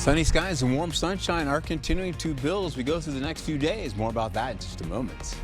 Sunny skies and warm sunshine are continuing to build as we go through the next few days. More about that in just a moment.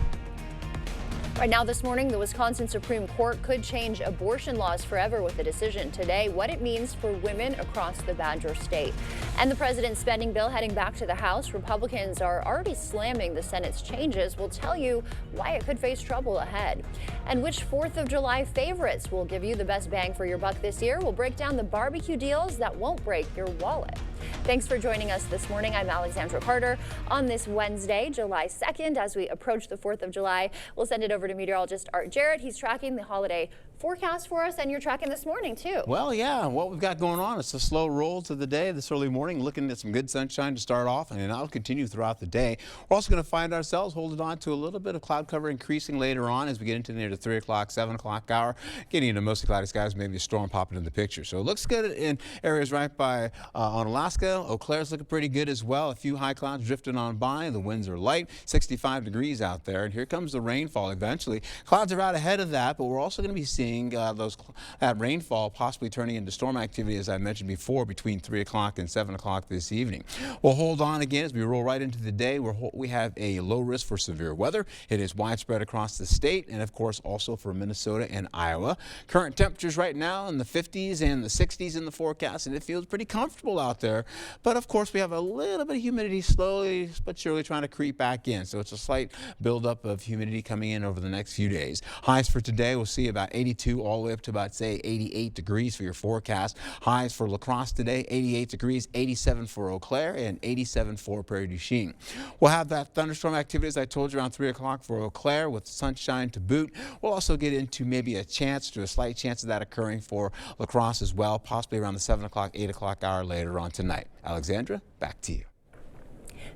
Right now this morning, the Wisconsin Supreme Court could change abortion laws forever with a decision today, what it means for women across the Badger State. And the president's spending bill heading back to the House. Republicans are already slamming the Senate's changes. We'll tell you why it could face trouble ahead. And which 4th of July favorites will give you the best bang for your buck this year. We'll break down the barbecue deals that won't break your wallet. Thanks for joining us this morning. I'm Alexandra Carter. On this Wednesday, July 2nd, as we approach the 4th of July, we'll send it over to meteorologist Art Jarrett. He's tracking the holiday forecast for us, and you're tracking this morning too. Well, yeah, what we've got going on, it's a slow roll to the day this early morning, looking at some good sunshine to start off, and that'll continue throughout the day. We're also going to find ourselves holding on to a little bit of cloud cover increasing later on as we get into near the 3 o'clock, 7 o'clock hour, getting into mostly cloudy skies, maybe a storm popping in the picture. So it looks good in areas right by on Alaska. Eau Claire's looking pretty good as well. A few high clouds drifting on by. The winds are light, 65 degrees out there, and here comes the rainfall eventually. Clouds are out ahead of that, but we're also going to be seeing that rainfall possibly turning into storm activity, as I mentioned before, between 3 o'clock and 7 o'clock this evening. We'll hold on again as we roll right into the day. We have a low risk for severe weather. It is widespread across the state and, of course, also for Minnesota and Iowa. Current temperatures right now in the 50s and the 60s in the forecast, and it feels pretty comfortable out there. But, of course, we have a little bit of humidity slowly but surely trying to creep back in. So it's a slight buildup of humidity coming in over the next few days. Highs for today, we'll see about 82 all the way up to about, say, 88 degrees for your forecast. Highs for La Crosse today, 88 degrees, 87 for Eau Claire, and 87 for Prairie du Chien. We'll have that thunderstorm activity, as I told you, around 3 o'clock for Eau Claire with sunshine to boot. We'll also get into maybe a slight chance of that occurring for La Crosse as well, possibly around the 7 o'clock, 8 o'clock hour later on tonight. Alexandra, back to you.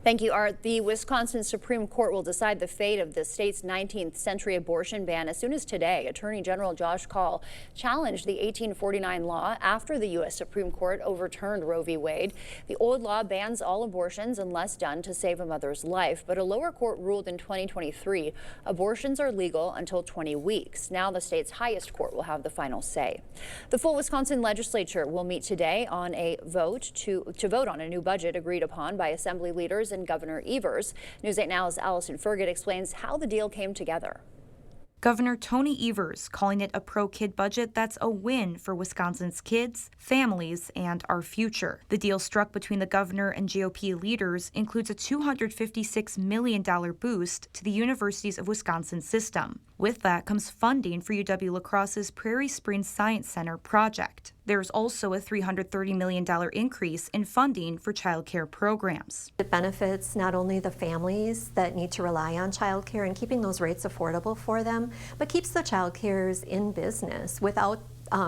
Thank you, Art. The Wisconsin Supreme Court will decide the fate of the state's 19th century abortion ban as soon as today. Attorney General Josh Kaul challenged the 1849 law after the U.S. Supreme Court overturned Roe v. Wade. The old law bans all abortions unless done to save a mother's life, but a lower court ruled in 2023 abortions are legal until 20 weeks. Now the state's highest court will have the final say. The full Wisconsin legislature will meet today on a vote to vote on a new budget agreed upon by Assembly leaders and Governor Evers. News 8 Now's Allison Ferget explains how the deal came together. Governor Tony Evers calling it a pro-kid budget that's a win for Wisconsin's kids, families, and our future. The deal struck between the governor and GOP leaders includes a $256 million boost to the Universities of Wisconsin system. With that comes funding for UW-La Crosse's Prairie Springs Science Center project. There's also a $330 million increase in funding for child care programs. It benefits not only the families that need to rely on child care and keeping those rates affordable for them, but keeps the child cares in business. Without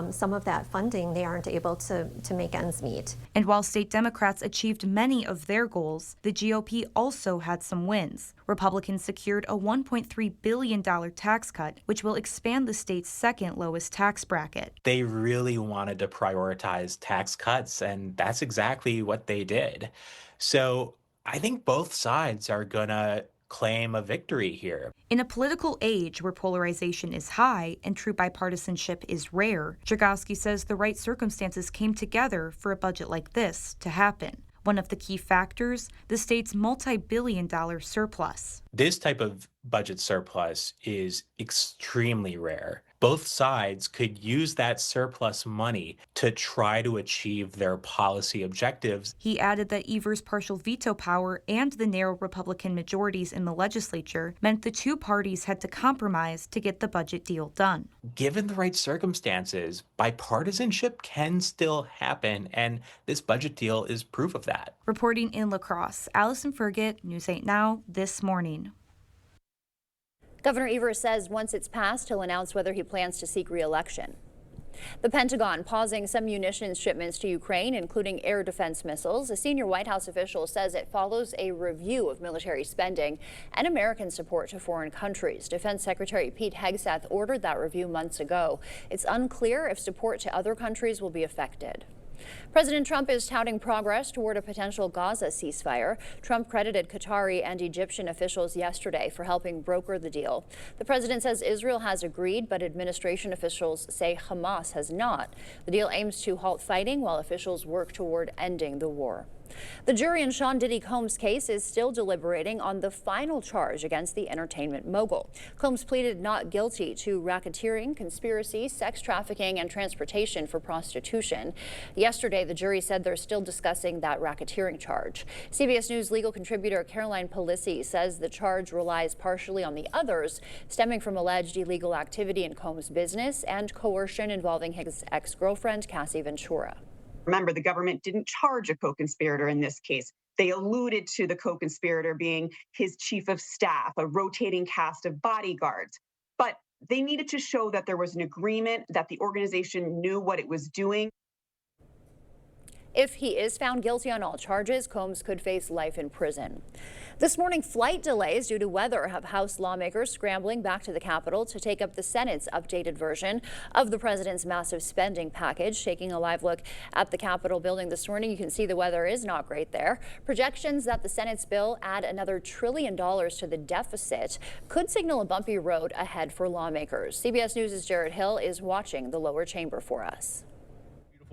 some of that funding, they aren't able to make ends meet. And while state Democrats achieved many of their goals, the GOP also had some wins. Republicans secured a $1.3 billion tax cut, which will expand the state's second lowest tax bracket. They really wanted to prioritize tax cuts, and that's exactly what they did. So I think both sides are going to claim a victory here. In a political age where polarization is high and true bipartisanship is rare, Dragowski says the right circumstances came together for a budget like this to happen. One of the key factors, the state's multi-billion-dollar surplus. This type of budget surplus is extremely rare. Both sides could use that surplus money to try to achieve their policy objectives. He added that Evers' partial veto power and the narrow Republican majorities in the legislature meant the two parties had to compromise to get the budget deal done. Given the right circumstances, bipartisanship can still happen, and this budget deal is proof of that. Reporting in La Crosse, Allison Ferget, News 8 Now, this morning. Governor Evers says once it's passed, he'll announce whether he plans to seek re-election. The Pentagon pausing some munitions shipments to Ukraine, including air defense missiles. A senior White House official says it follows a review of military spending and American support to foreign countries. Defense Secretary Pete Hegseth ordered that review months ago. It's unclear if support to other countries will be affected. President Trump is touting progress toward a potential Gaza ceasefire. Trump credited Qatari and Egyptian officials yesterday for helping broker the deal. The president says Israel has agreed, but administration officials say Hamas has not. The deal aims to halt fighting while officials work toward ending the war. The jury in Sean Diddy Combs' case is still deliberating on the final charge against the entertainment mogul. Combs pleaded not guilty to racketeering, conspiracy, sex trafficking, and transportation for prostitution. Yesterday, the jury said they're still discussing that racketeering charge. CBS News legal contributor Caroline Polisi says the charge relies partially on the others, stemming from alleged illegal activity in Combs' business and coercion involving his ex-girlfriend, Cassie Ventura. Remember, the government didn't charge a co-conspirator in this case. They alluded to the co-conspirator being his chief of staff, a rotating cast of bodyguards. But they needed to show that there was an agreement, that the organization knew what it was doing. If he is found guilty on all charges, Combs could face life in prison. This morning, flight delays due to weather have House lawmakers scrambling back to the Capitol to take up the Senate's updated version of the president's massive spending package. Taking a live look at the Capitol building this morning, you can see the weather is not great there. Projections that the Senate's bill add another $1 trillion to the deficit could signal a bumpy road ahead for lawmakers. CBS News' Jared Hill is watching the lower chamber for us.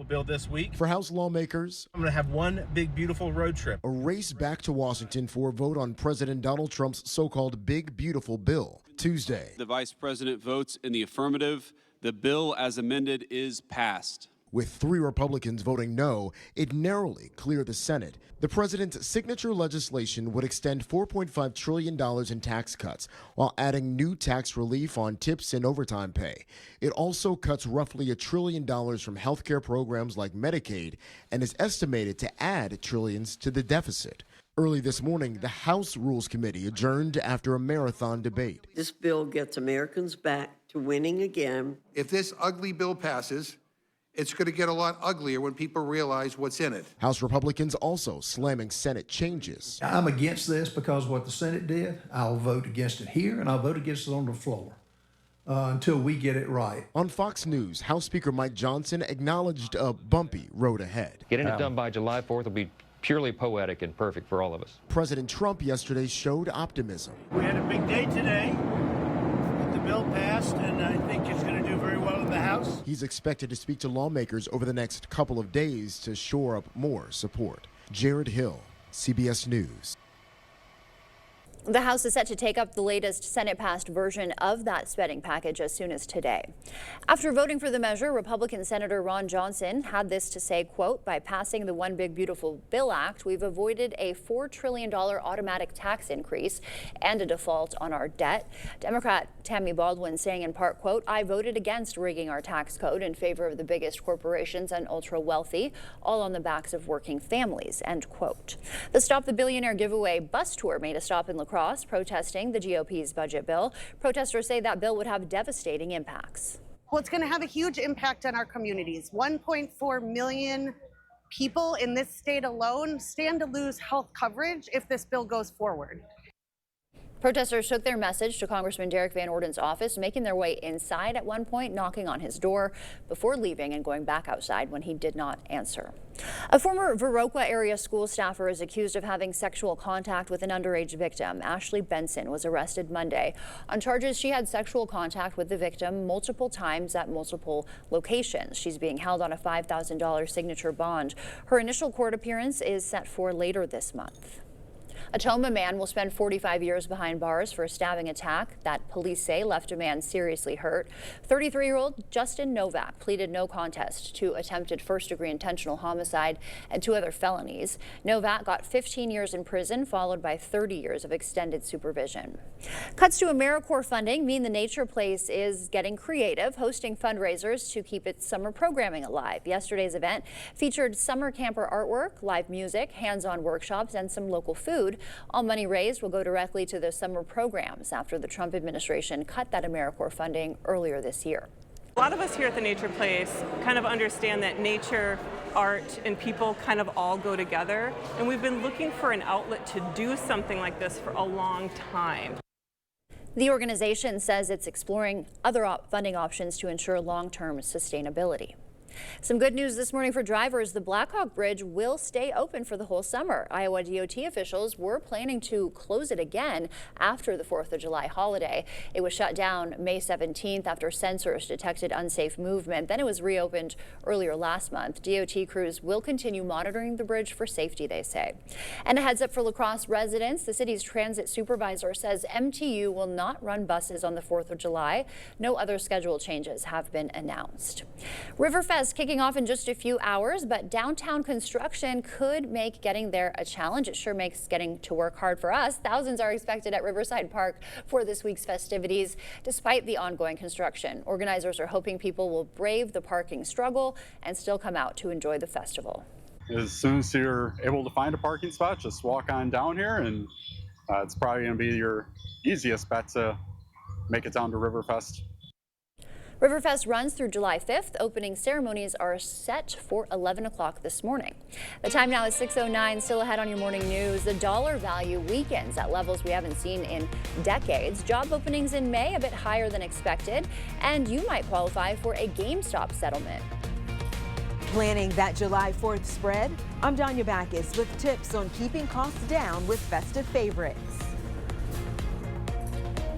Bill this week. For House lawmakers, I'm going to have one big, beautiful road trip. a race back to Washington for a vote on President Donald Trump's so-called Big Beautiful Bill. Tuesday, the vice president votes in the affirmative. The bill as amended is passed. with 3 Republicans voting no, it narrowly cleared the Senate. The president's signature legislation would extend $4.5 trillion in tax cuts while adding new tax relief on tips and overtime pay. It also cuts roughly $1 trillion from healthcare programs like Medicaid and is estimated to add trillions to the deficit. Early this morning, the House Rules Committee adjourned after a marathon debate. This bill gets Americans back to winning again. If this ugly bill passes, it's going to get a lot uglier when people realize what's in it. House Republicans also slamming Senate changes. I'm against this because what the Senate did, I'll vote against it here, and I'll vote against it on the floor until we get it right. On Fox News, House Speaker Mike Johnson acknowledged a bumpy road ahead. Getting it done by July 4th will be purely poetic and perfect for all of us. President Trump yesterday showed optimism. We had a big day today. The bill passed, and I think it's going to do very well in the House. He's expected to speak to lawmakers over the next couple of days to shore up more support. Jared Hill, CBS News. The House is set to take up the latest Senate-passed version of that spending package as soon as today. After voting for the measure, Republican Senator Ron Johnson had this to say, quote, "By passing the One Big Beautiful Bill Act, we've avoided a $4 trillion automatic tax increase and a default on our debt." Democrat Tammy Baldwin saying in part, quote, "I voted against rigging our tax code in favor of the biggest corporations and ultra-wealthy, all on the backs of working families," end quote. The Stop the Billionaire giveaway bus tour made a stop in La Crosse, protesting the GOP's budget bill. Protesters say that bill would have devastating impacts. Well, it's going to have a huge impact on our communities. 1.4 million people in this state alone stand to lose health coverage if this bill goes forward. Protesters took their message to Congressman Derek Van Orden's office, making their way inside at one point, knocking on his door before leaving and going back outside when he did not answer. A former Viroqua area school staffer is accused of having sexual contact with an underage victim. Ashley Benson was arrested Monday on charges she had sexual contact with the victim multiple times at multiple locations. She's being held on a $5,000 signature bond. Her initial court appearance is set for later this month. A Toma man will spend 45 years behind bars for a stabbing attack that police say left a man seriously hurt. 33-year-old Justin Novak pleaded no contest to attempted first-degree intentional homicide and 2 other felonies. Novak got 15 years in prison, followed by 30 years of extended supervision. Cuts to AmeriCorps funding mean the Nature Place is getting creative, hosting fundraisers to keep its summer programming alive. Yesterday's event featured summer camper artwork, live music, hands-on workshops, and some local food. All money raised will go directly to the summer programs after the Trump administration cut that AmeriCorps funding earlier this year. A lot of us here at the Nature Place kind of understand that nature, art, and people kind of all go together, and we've been looking for an outlet to do something like this for a long time. The organization says it's exploring other funding options to ensure long-term sustainability. Some good news this morning for drivers. The Blackhawk Bridge will stay open for the whole summer. Iowa DOT officials were planning to close it again after the 4th of July holiday. It was shut down May 17th after sensors detected unsafe movement. Then it was reopened earlier last month. DOT crews will continue monitoring the bridge for safety, they say. And a heads up for La Crosse residents. The city's transit supervisor says MTU will not run buses on the 4th of July. No other schedule changes have been announced. Riverfest kicking off in just a few hours, but downtown construction could make getting there a challenge. It sure makes getting to work hard for us. Thousands are expected at Riverside Park for this week's festivities. Despite the ongoing construction, organizers are hoping people will brave the parking struggle and still come out to enjoy the festival. As soon as you're able to find a parking spot, just walk on down here, and it's probably going to be your easiest bet to make it down to Riverfest. Riverfest runs through July 5th. Opening ceremonies are set for 11 o'clock this morning. The time now is 6:09. Still ahead on your morning news. The dollar value weakens at levels we haven't seen in decades. Job openings in May a bit higher than expected, and you might qualify for a GameStop settlement. Planning that July 4th spread? I'm Danya Backus with tips on keeping costs down with festive favorites.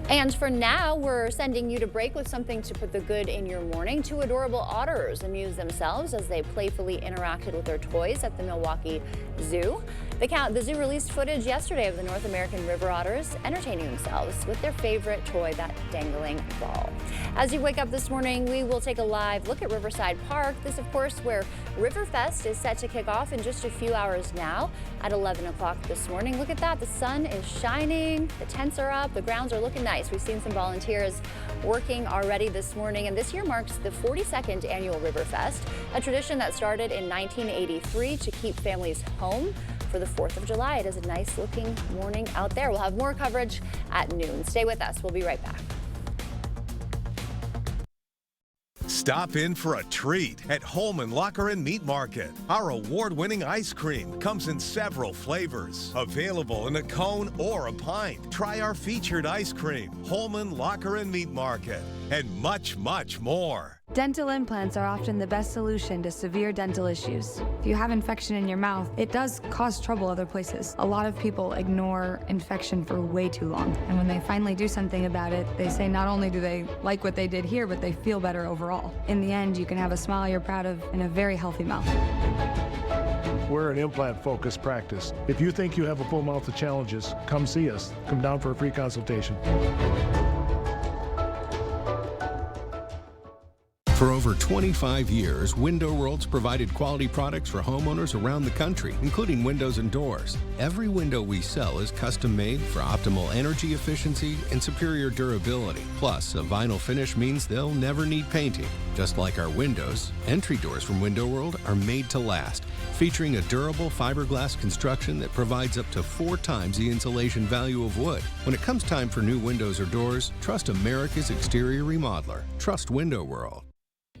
And for now, we're sending you to break with something to put the good in your morning. Two adorable otters amused themselves as they playfully interacted with their toys at the Milwaukee Zoo. The zoo released footage yesterday of the North American river otters entertaining themselves with their favorite toy, that dangling ball. As you wake up this morning, we will take a live look at Riverside Park. This, of course, where Riverfest is set to kick off in just a few hours now at 11 o'clock this morning. Look at that. The sun is shining. The tents are up. The grounds are looking nice. We've seen some volunteers working already this morning, and this year marks the 42nd annual Riverfest, a tradition that started in 1983 to keep families home for the 4th of July. It is a nice looking morning out there. We'll have more coverage at noon. Stay with us. We'll be right back. Stop in for a treat at Holman Locker and Meat Market. Our award-winning ice cream comes in several flavors, available in a cone or a pint. Try our featured ice cream, Holman Locker and Meat Market, and much, much more. Dental implants are often the best solution to severe dental issues. If you have infection in your mouth, it does cause trouble other places. A lot of people ignore infection for way too long. And when they finally do something about it, they say not only do they like what they did here, but they feel better overall. In the end, you can have a smile you're proud of and a very healthy mouth. We're an implant-focused practice. If you think you have a full mouth of challenges, come see us. Come down for a free consultation. For over 25 years, Window World's provided quality products for homeowners around the country, including windows and doors. Every window we sell is custom made for optimal energy efficiency and superior durability. Plus, a vinyl finish means they'll never need painting. Just like our windows, entry doors from Window World are made to last, featuring a durable fiberglass construction that provides up to 4 times the insulation value of wood. When it comes time for new windows or doors, trust America's exterior remodeler. Trust Window World.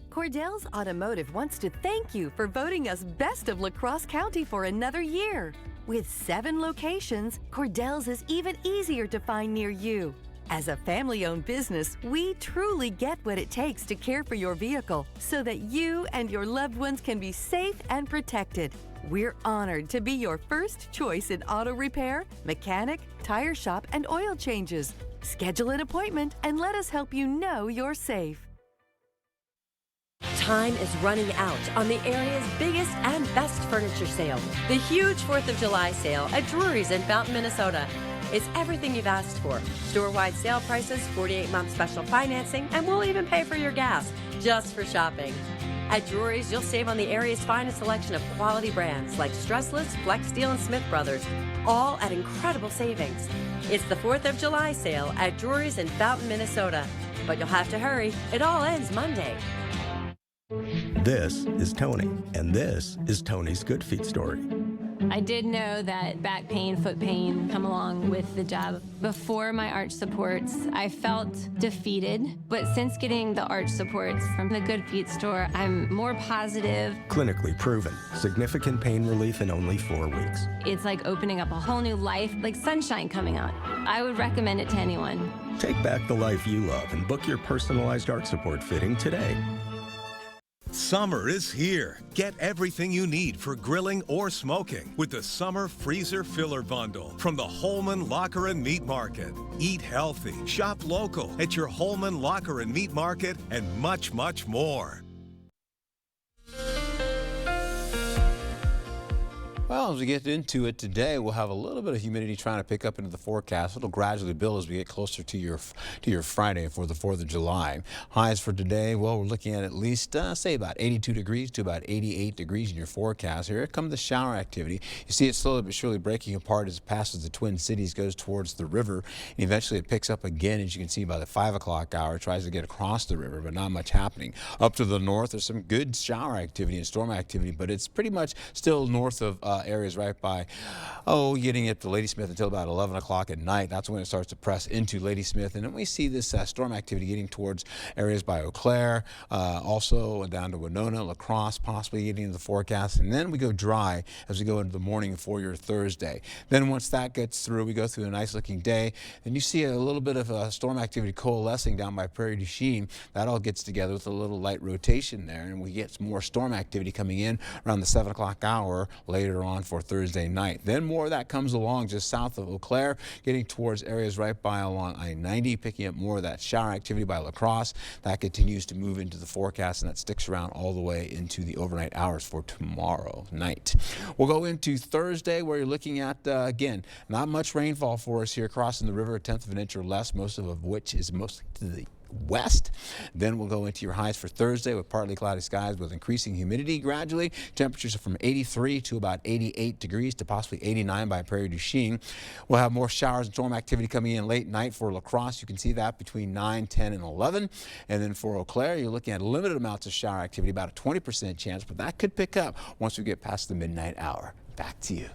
Cordell's Automotive wants to thank you for voting us Best of La Crosse County for another year. With 7 locations, Cordell's is even easier to find near you. As a family-owned business, we truly get what it takes to care for your vehicle so that you and your loved ones can be safe and protected. We're honored to be your first choice in auto repair, mechanic, tire shop, and oil changes. Schedule an appointment and let us help you know you're safe. Time is running out on the area's biggest and best furniture sale, the huge 4th of July sale at Drury's in Fountain, Minnesota. It's everything you've asked for. Store-wide sale prices, 48-month special financing, and we'll even pay for your gas just for shopping. At Drury's, you'll save on the area's finest selection of quality brands like Stressless, Flex Steel, and Smith Brothers, all at incredible savings. It's the 4th of July sale at Drury's in Fountain, Minnesota. But you'll have to hurry. It all ends Monday. This is Tony, and this is Tony's Good Feet story. I did know that back pain, foot pain come along with the job. Before my arch supports, I felt defeated, but since getting the arch supports from the Good Feet store, I'm more positive. Clinically proven, significant pain relief in only 4 weeks. It's like opening up a whole new life, like sunshine coming out. I would recommend it to anyone. Take back the life you love and book your personalized arch support fitting today. Summer is here. Get everything you need for grilling or smoking with the Summer Freezer Filler Bundle from the Holman Locker and Meat Market. Eat healthy, shop local at your Holman Locker and Meat Market, and much, much more. Well, as we get into it today, we'll have a little bit of humidity trying to pick up into the forecast. It'll gradually build as we get closer to your Friday for the 4th of July. Highs for today, well, we're looking at least, say, about 82 degrees to about 88 degrees in your forecast. Here comes the shower activity. You see it slowly but surely breaking apart as it passes the Twin Cities, goes towards the river, and eventually it picks up again, as you can see, by the 5 o'clock hour. It tries to get across the river, but not much happening. Up to the north, there's some good shower activity and storm activity, but it's pretty much still north of areas right by, getting it to Ladysmith until about 11 o'clock at night. That's when it starts to press into Ladysmith. And then we see this storm activity getting towards areas by Eau Claire, also down to Winona, La Crosse, possibly getting into the forecast. And then we go dry as we go into the morning for your Thursday. Then once that gets through, we go through a nice looking day. And you see a little bit of storm activity coalescing down by Prairie du Chien. That all gets together with a little light rotation there. And we get some more storm activity coming in around the 7 o'clock hour later on for Thursday night. Then more of that comes along just south of Eau Claire, getting towards areas right by along I-90, picking up more of that shower activity by La Crosse. That continues to move into the forecast, and that sticks around all the way into the overnight hours for tomorrow night. We'll go into Thursday, where you're looking at, again, not much rainfall for us here crossing the river, a 1/10 of an inch or less, most of which is mostly to the west. Then we'll go into your highs for Thursday with partly cloudy skies with increasing humidity gradually. Temperatures are from 83 to about 88 degrees to possibly 89 by Prairie du Chien. We'll have more showers and storm activity coming in late night for La Crosse. You can see that between 9, 10, and 11. And then for Eau Claire, you're looking at limited amounts of shower activity, about a 20% chance, but that could pick up once we get past the midnight hour. Back to you.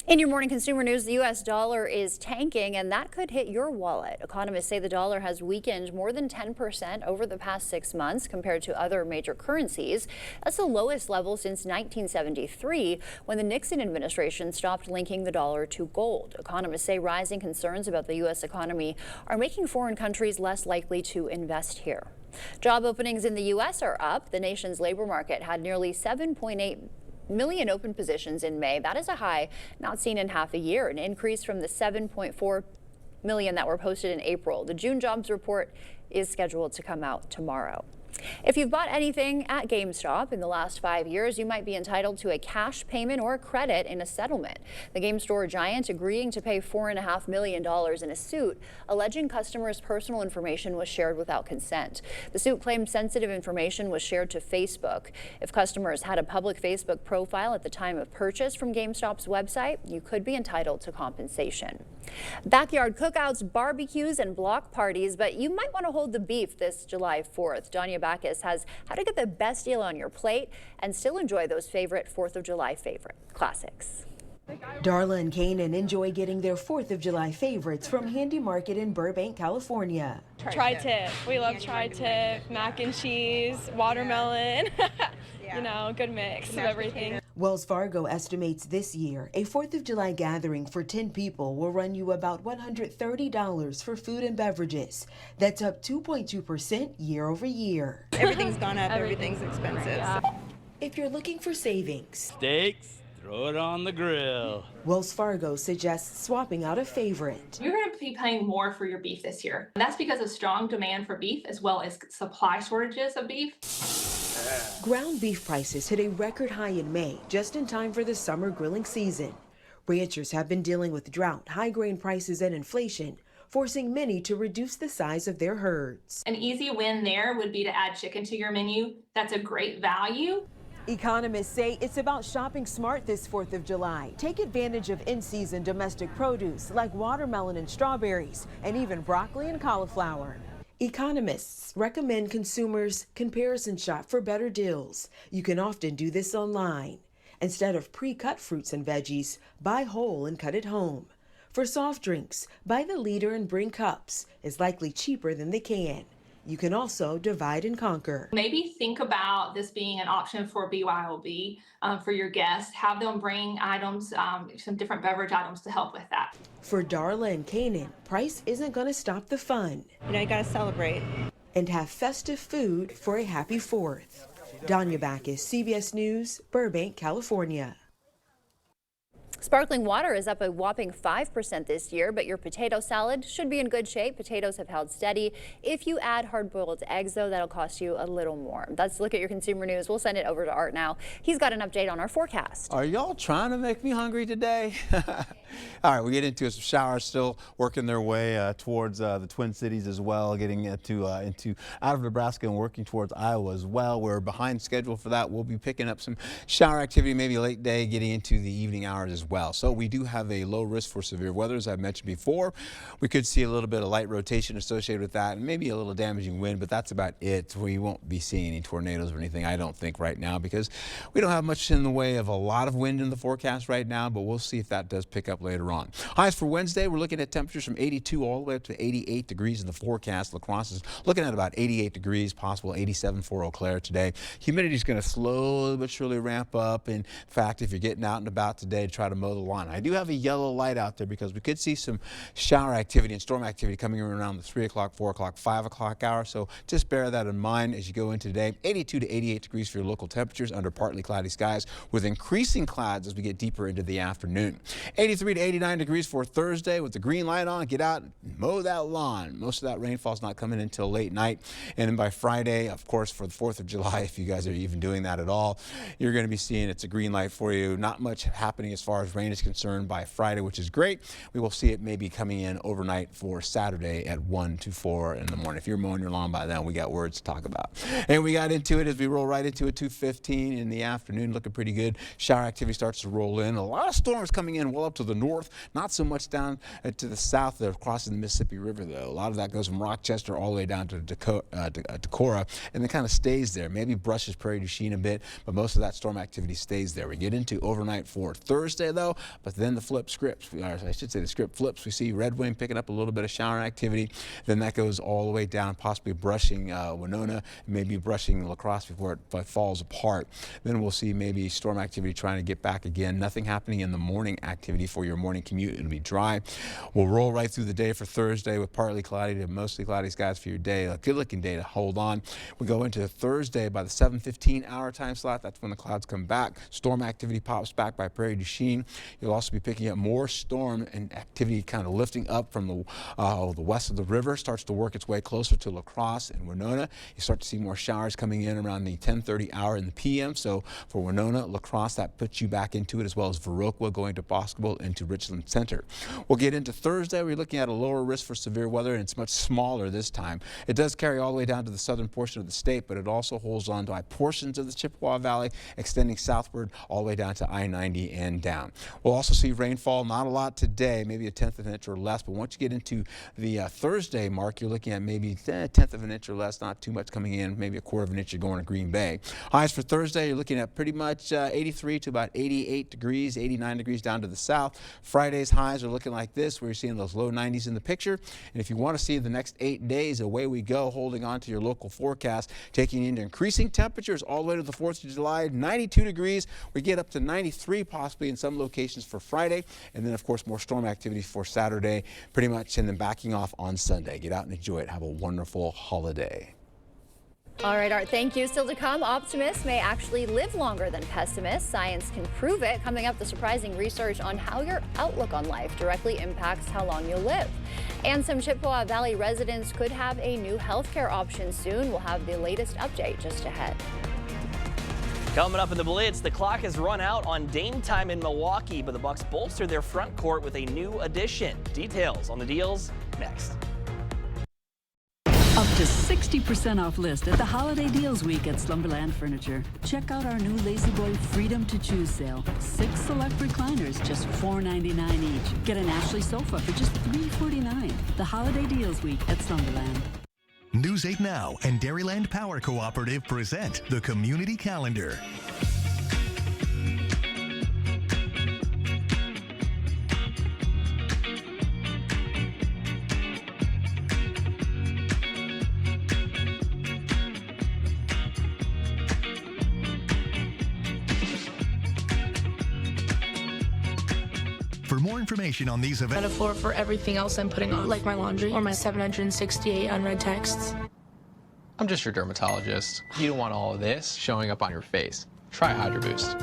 In your morning consumer news, the U.S. dollar is tanking, and that could hit your wallet. Economists say the dollar has weakened more than 10% over the past 6 months compared to other major currencies. That's the lowest level since 1973, when the Nixon administration stopped linking the dollar to gold. Economists say rising concerns about the U.S. economy are making foreign countries less likely to invest here. Job openings in the U.S. are up. The nation's labor market had nearly 7.8 million open positions in May. That is a high not seen in half a year, an increase from the 7.4 million that were posted in April. The June jobs report is scheduled to come out tomorrow. If you've bought anything at GameStop in the last 5 years, you might be entitled to a cash payment or a credit in a settlement. The game store giant agreeing to pay $4.5 million in a suit alleging customers' personal information was shared without consent. The suit claimed sensitive information was shared to Facebook. If customers had a public Facebook profile at the time of purchase from GameStop's website, you could be entitled to compensation. Backyard cookouts, barbecues, and block parties, but you might want to hold the beef this July 4th. Danya Backus has how to get the best deal on your plate and still enjoy those favorite 4th of July classics. Darla and Kanan enjoy getting their 4th of July favorites from Handy Market in Burbank, California. Tri-tip. We love tri-tip, mac and cheese, watermelon. You know, good mix of everything. Wells Fargo estimates this year a 4th of July gathering for 10 people will run you about $130 for food and beverages. That's up 2.2% year over year. Everything's gone up, everything's expensive. Yeah. If you're looking for savings, steaks, throw it on the grill. Wells Fargo suggests swapping out a favorite. You're going to be paying more for your beef this year. That's because of strong demand for beef as well as supply shortages of beef. Ground beef prices hit a record high in May, just in time for the summer grilling season. Ranchers have been dealing with drought, high grain prices, and inflation, forcing many to reduce the size of their herds. An easy win there would be to add chicken to your menu. That's a great value. Economists say it's about shopping smart this 4th of July. Take advantage of in-season domestic produce like watermelon and strawberries, and even broccoli and cauliflower. Economists recommend consumers comparison shop for better deals. You can often do this online. Instead of pre-cut fruits and veggies, buy whole and cut at home. For soft drinks, buy the liter and bring cups. It's likely cheaper than the can. You can also divide and conquer. Maybe think about this being an option for BYOB for your guests. Have them bring items, some different beverage items to help with that. For Darla and Kanan, price isn't going to stop the fun. You got to celebrate. And have festive food for a happy 4th. Danya Backus, CBS News, Burbank, California. Sparkling water is up a whopping 5% this year, but your potato salad should be in good shape. Potatoes have held steady. If you add hard-boiled eggs, though, that'll cost you a little more. That's a look at your consumer news. We'll send it over to Art now. He's got an update on our forecast. Are y'all trying to make me hungry today? All right, we get into it. Some showers still working their way towards the Twin Cities as well, getting into out of Nebraska and working towards Iowa as well. We're behind schedule for that. We'll be picking up some shower activity, maybe late day, getting into the evening hours as well. So we do have a low risk for severe weather, as I mentioned before. We could see a little bit of light rotation associated with that and maybe a little damaging wind, but that's about it. We won't be seeing any tornadoes or anything, I don't think, right now, because we don't have much in the way of a lot of wind in the forecast right now, but we'll see if that does pick up later on. Highs for Wednesday, we're looking at temperatures from 82 all the way up to 88 degrees in the forecast. La Crosse is looking at about 88 degrees, possible 87 for Eau Claire today. Humidity is going to slowly but surely ramp up. In fact, if you're getting out and about today, try to mow the lawn. I do have a yellow light out there because we could see some shower activity and storm activity coming around the 3 o'clock, 4 o'clock, 5 o'clock hour. So just bear that in mind as you go into today. 82 to 88 degrees for your local temperatures under partly cloudy skies with increasing clouds as we get deeper into the afternoon. 83 to 89 degrees for Thursday with the green light on. Get out and mow that lawn. Most of that rainfall is not coming until late night. And then by Friday, of course, for the 4th of July, if you guys are even doing that at all, you're going to be seeing it's a green light for you. Not much happening as far as rain is concerned by Friday, which is great. We will see it maybe coming in overnight for Saturday at 1 to 4 in the morning. If you're mowing your lawn by then, we got words to talk about. And we got into it as we roll right into it. 2:15 in the afternoon, looking pretty good. Shower activity starts to roll in. A lot of storms coming in well up to the north, not so much down to the south. They're crossing the Mississippi River, though. A lot of that goes from Rochester all the way down to Decorah, and it kind of stays there. Maybe brushes Prairie du Chien a bit, but most of that storm activity stays there. We get into overnight for Thursday, though, but then the flip scripts. I should say the script flips. We see Red Wing picking up a little bit of shower activity. Then that goes all the way down, possibly brushing Winona, maybe brushing La Crosse before it falls apart. Then we'll see maybe storm activity trying to get back again. Nothing happening in the morning activity for your morning commute. It'll be dry. We'll roll right through the day for Thursday with partly cloudy to mostly cloudy skies for your day. A good-looking day to hold on. We go into Thursday by the 7:15 hour time slot. That's when the clouds come back. Storm activity pops back by Prairie du Chien. You'll also be picking up more storm and activity kind of lifting up from the west of the river. Starts to work its way closer to La Crosse and Winona. You start to see more showers coming in around the 10:30 hour in the p.m. So for Winona, La Crosse, that puts you back into it, as well as Viroqua going to Boscobel into Richland Center. We'll get into Thursday. We're looking at a lower risk for severe weather, and it's much smaller this time. It does carry all the way down to the southern portion of the state, but it also holds on to portions of the Chippewa Valley, extending southward all the way down to I-90 and down. We'll also see rainfall, not a lot today, maybe a 1/10 of an inch or less, but once you get into the Thursday mark, you're looking at maybe a 1/10 of an inch or less, not too much coming in, maybe a 1/4 of an inch you're going to Green Bay. Highs for Thursday, you're looking at pretty much 83 to about 88 degrees, 89 degrees down to the south. Friday's highs are looking like this, where you're seeing those low 90s in the picture. And if you want to see the next 8 days, away we go, holding on to your local forecast, taking into increasing temperatures all the way to the 4th of July, 92 degrees. We get up to 93 possibly in some locations for Friday. And then, of course, more storm activity for Saturday, pretty much, and then backing off on Sunday. Get out and enjoy it. Have a wonderful holiday. All right, Art, thank you. Still to come, optimists may actually live longer than pessimists. Science can prove it. Coming up, the surprising research on how your outlook on life directly impacts how long you'll live. And some Chippewa Valley residents could have a new healthcare option soon. We'll have the latest update just ahead. Coming up in the Blitz, the clock has run out on Dame time in Milwaukee, but the Bucks bolster their front court with a new addition. Details on the deals next. Up to 60% off list at the Holiday Deals Week at Slumberland Furniture. Check out our new Lazy Boy Freedom to Choose sale. 6 select recliners, just $4.99 each. Get an Ashley sofa for just $3.49. The Holiday Deals Week at Slumberland. News 8 Now and Dairyland Power Cooperative present the Community Calendar. For more information on these events, metaphor for everything else I'm putting on, like my laundry or my 768 unread texts. I'm just your dermatologist. You don't want all of this showing up on your face. Try Hydro Boost.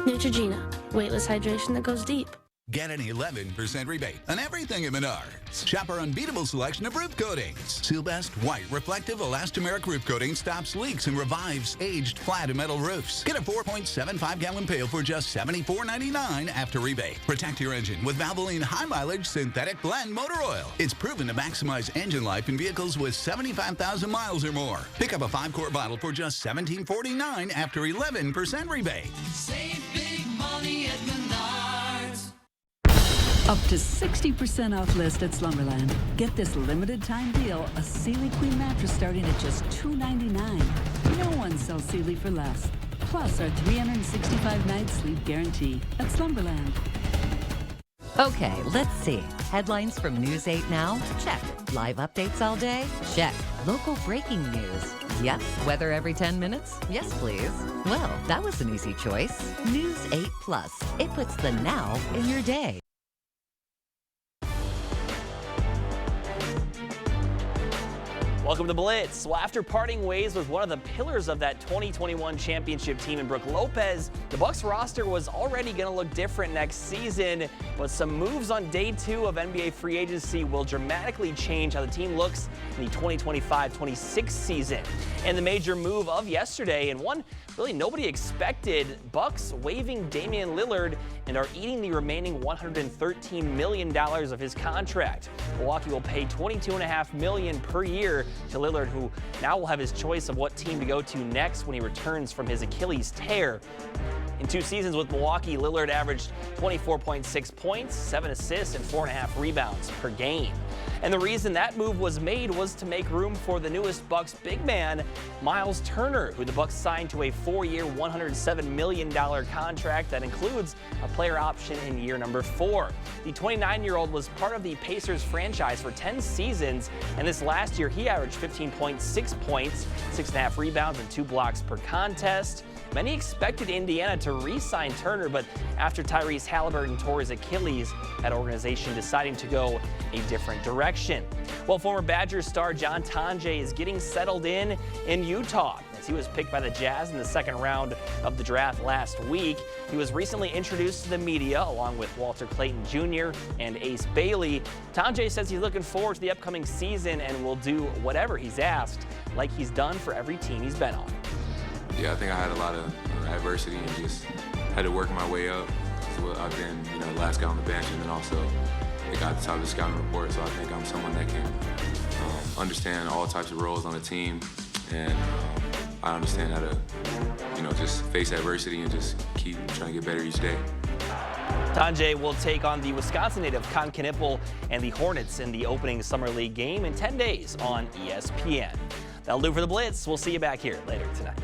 Neutrogena, weightless hydration that goes deep. Get an 11% rebate on everything at Menards. Shop our unbeatable selection of roof coatings. Sealbest White Reflective Elastomeric Roof Coating stops leaks and revives aged flat and metal roofs. Get a 4.75-gallon pail for just $74.99 after rebate. Protect your engine with Valvoline High Mileage Synthetic Blend Motor Oil. It's proven to maximize engine life in vehicles with 75,000 miles or more. Pick up a 5-quart bottle for just $17.49 after 11% rebate. Save big money at Menards. Up to 60% off list at Slumberland. Get this limited time deal, a Sealy Queen mattress starting at just $299. No one sells Sealy for less. Plus our 365-night sleep guarantee at Slumberland. Okay, let's see. Headlines from News 8 Now? Check. Live updates all day? Check. Local breaking news? Yes. Weather every 10 minutes? Yes, please. Well, that was an easy choice. News 8 Plus. It puts the now in your day. Welcome to Blitz. Well, after parting ways with one of the pillars of that 2021 championship team in Brooke Lopez, the Bucks roster was already going to look different next season, but some moves on day 2 of NBA free agency will dramatically change how the team looks in the 2025-26 season. And the major move of yesterday, and one really nobody expected, Bucks waiving Damian Lillard and are eating the remaining $113 million of his contract. Milwaukee will pay $22.5 million per year to Lillard, who now will have his choice of what team to go to next when he returns from his Achilles tear. In 2 seasons with Milwaukee, Lillard averaged 24.6 points, 7 assists, and 4.5 rebounds per game. And the reason that move was made was to make room for the newest Bucks big man, Miles Turner, who the Bucks signed to a 4-year, $107 million contract that includes a player option in year number 4. The 29-year-old was part of the Pacers franchise for 10 seasons, and this last year he averaged 15.6 points, 6.5 rebounds, and 2 blocks per contest. Many expected Indiana to re-sign Turner, but after Tyrese Halliburton tore his Achilles, that organization deciding to go a different direction. Well, former Badgers star John Tonje is getting settled in Utah, as he was picked by the Jazz in the 2nd round of the draft last week. He was recently introduced to the media along with Walter Clayton Jr. and Ace Bailey. Tonje says he's looking forward to the upcoming season and will do whatever he's asked, like he's done for every team he's been on. Yeah, I think I had a lot of adversity and just had to work my way up. So I've been, last guy on the bench, and then also I got the top of the scouting report. So I think I'm someone that can understand all types of roles on the team, and I understand how to, just face adversity and just keep trying to get better each day. Tonje will take on the Wisconsin native Con Knippel and the Hornets in the opening Summer League game in 10 days on ESPN. That'll do for the Blitz. We'll see you back here later tonight.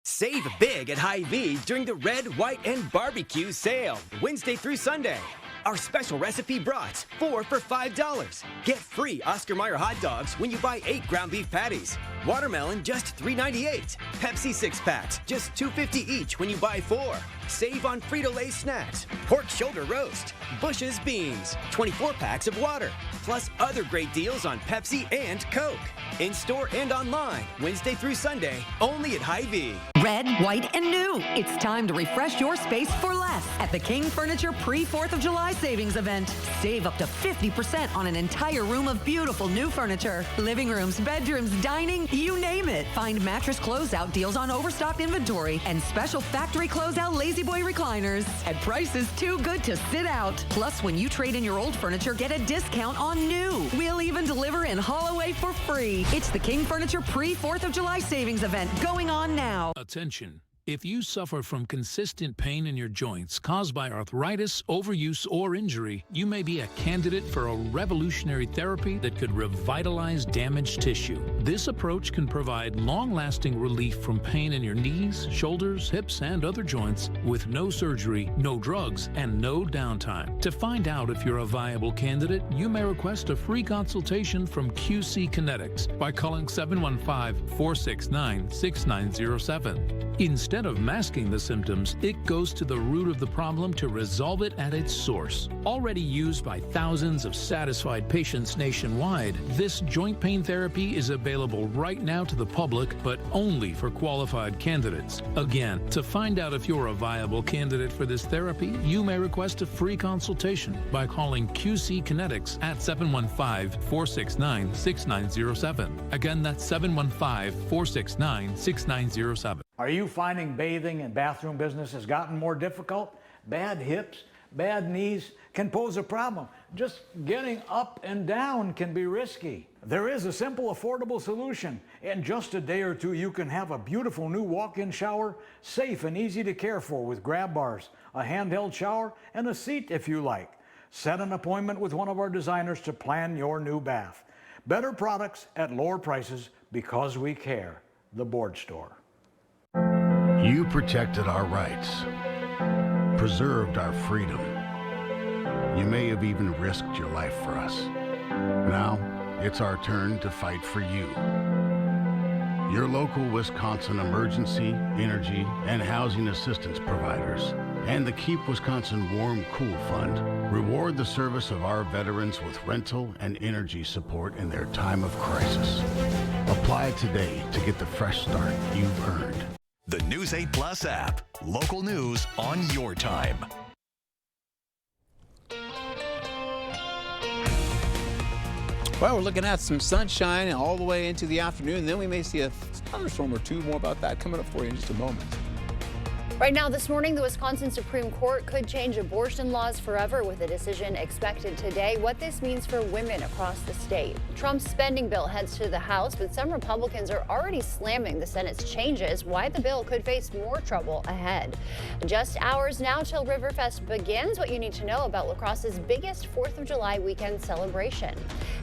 Save big at Hy-Vee during the Red, White, and Barbecue sale, Wednesday through Sunday. Our special recipe brats, 4 for $5. Get free Oscar Mayer hot dogs when you buy 8 ground beef patties. Watermelon, just $3.98. Pepsi 6-packs, just $2.50 each when you buy 4. Save on Frito-Lay snacks, pork shoulder roast, Bush's beans, 24 packs of water, plus other great deals on Pepsi and Coke. In-store and online, Wednesday through Sunday, only at Hy-Vee. Red, white, and new. It's time to refresh your space for less at the King Furniture Pre-4th of July savings event. Save up to 50% on an entire room of beautiful new furniture. Living rooms, bedrooms, dining, you name it. Find mattress closeout deals on overstocked inventory and special factory closeout Lazy Boy recliners at prices too good to sit out. Plus, when you trade in your old furniture, get a discount on new. We'll even deliver in Holloway for free. It's the King Furniture Pre-4th of July savings event going on now. Attention. If you suffer from consistent pain in your joints caused by arthritis, overuse, or injury, you may be a candidate for a revolutionary therapy that could revitalize damaged tissue. This approach can provide long-lasting relief from pain in your knees, shoulders, hips, and other joints with no surgery, no drugs, and no downtime. To find out if you're a viable candidate, you may request a free consultation from QC Kinetics by calling 715-469-6907. Instead of masking the symptoms, it goes to the root of the problem to resolve it at its source. Already used by thousands of satisfied patients nationwide, this joint pain therapy is available right now to the public, but only for qualified candidates. Again, to find out if you're a viable candidate for this therapy, you may request a free consultation by calling QC Kinetics at 715-469-6907. Again, that's 715-469-6907. Are you finding bathing and bathroom business has gotten more difficult? Bad hips, bad knees can pose a problem. Just getting up and down can be risky. There is a simple, affordable solution. In just a day or two, you can have a beautiful new walk-in shower, safe and easy to care for with grab bars, a handheld shower, and a seat if you like. Set an appointment with one of our designers to plan your new bath. Better products at lower prices because we care. The Board Store. You protected our rights, preserved our freedom. You may have even risked your life for us. Now, it's our turn to fight for you. Your local Wisconsin emergency, energy, and housing assistance providers, and the Keep Wisconsin Warm Cool Fund reward the service of our veterans with rental and energy support in their time of crisis. Apply today to get the fresh start you've earned. The News 8 Plus app. Local news on your time. Well, we're looking at some sunshine all the way into the afternoon. Then we may see a thunderstorm or two. More about that coming up for you in just a moment. Right now this morning, the Wisconsin Supreme Court could change abortion laws forever with a decision expected today. What this means for women across the state. Trump's spending bill heads to the House, but some Republicans are already slamming the Senate's changes. Why the bill could face more trouble ahead. Just hours now till Riverfest begins. What you need to know about La Crosse's biggest 4th of July weekend celebration.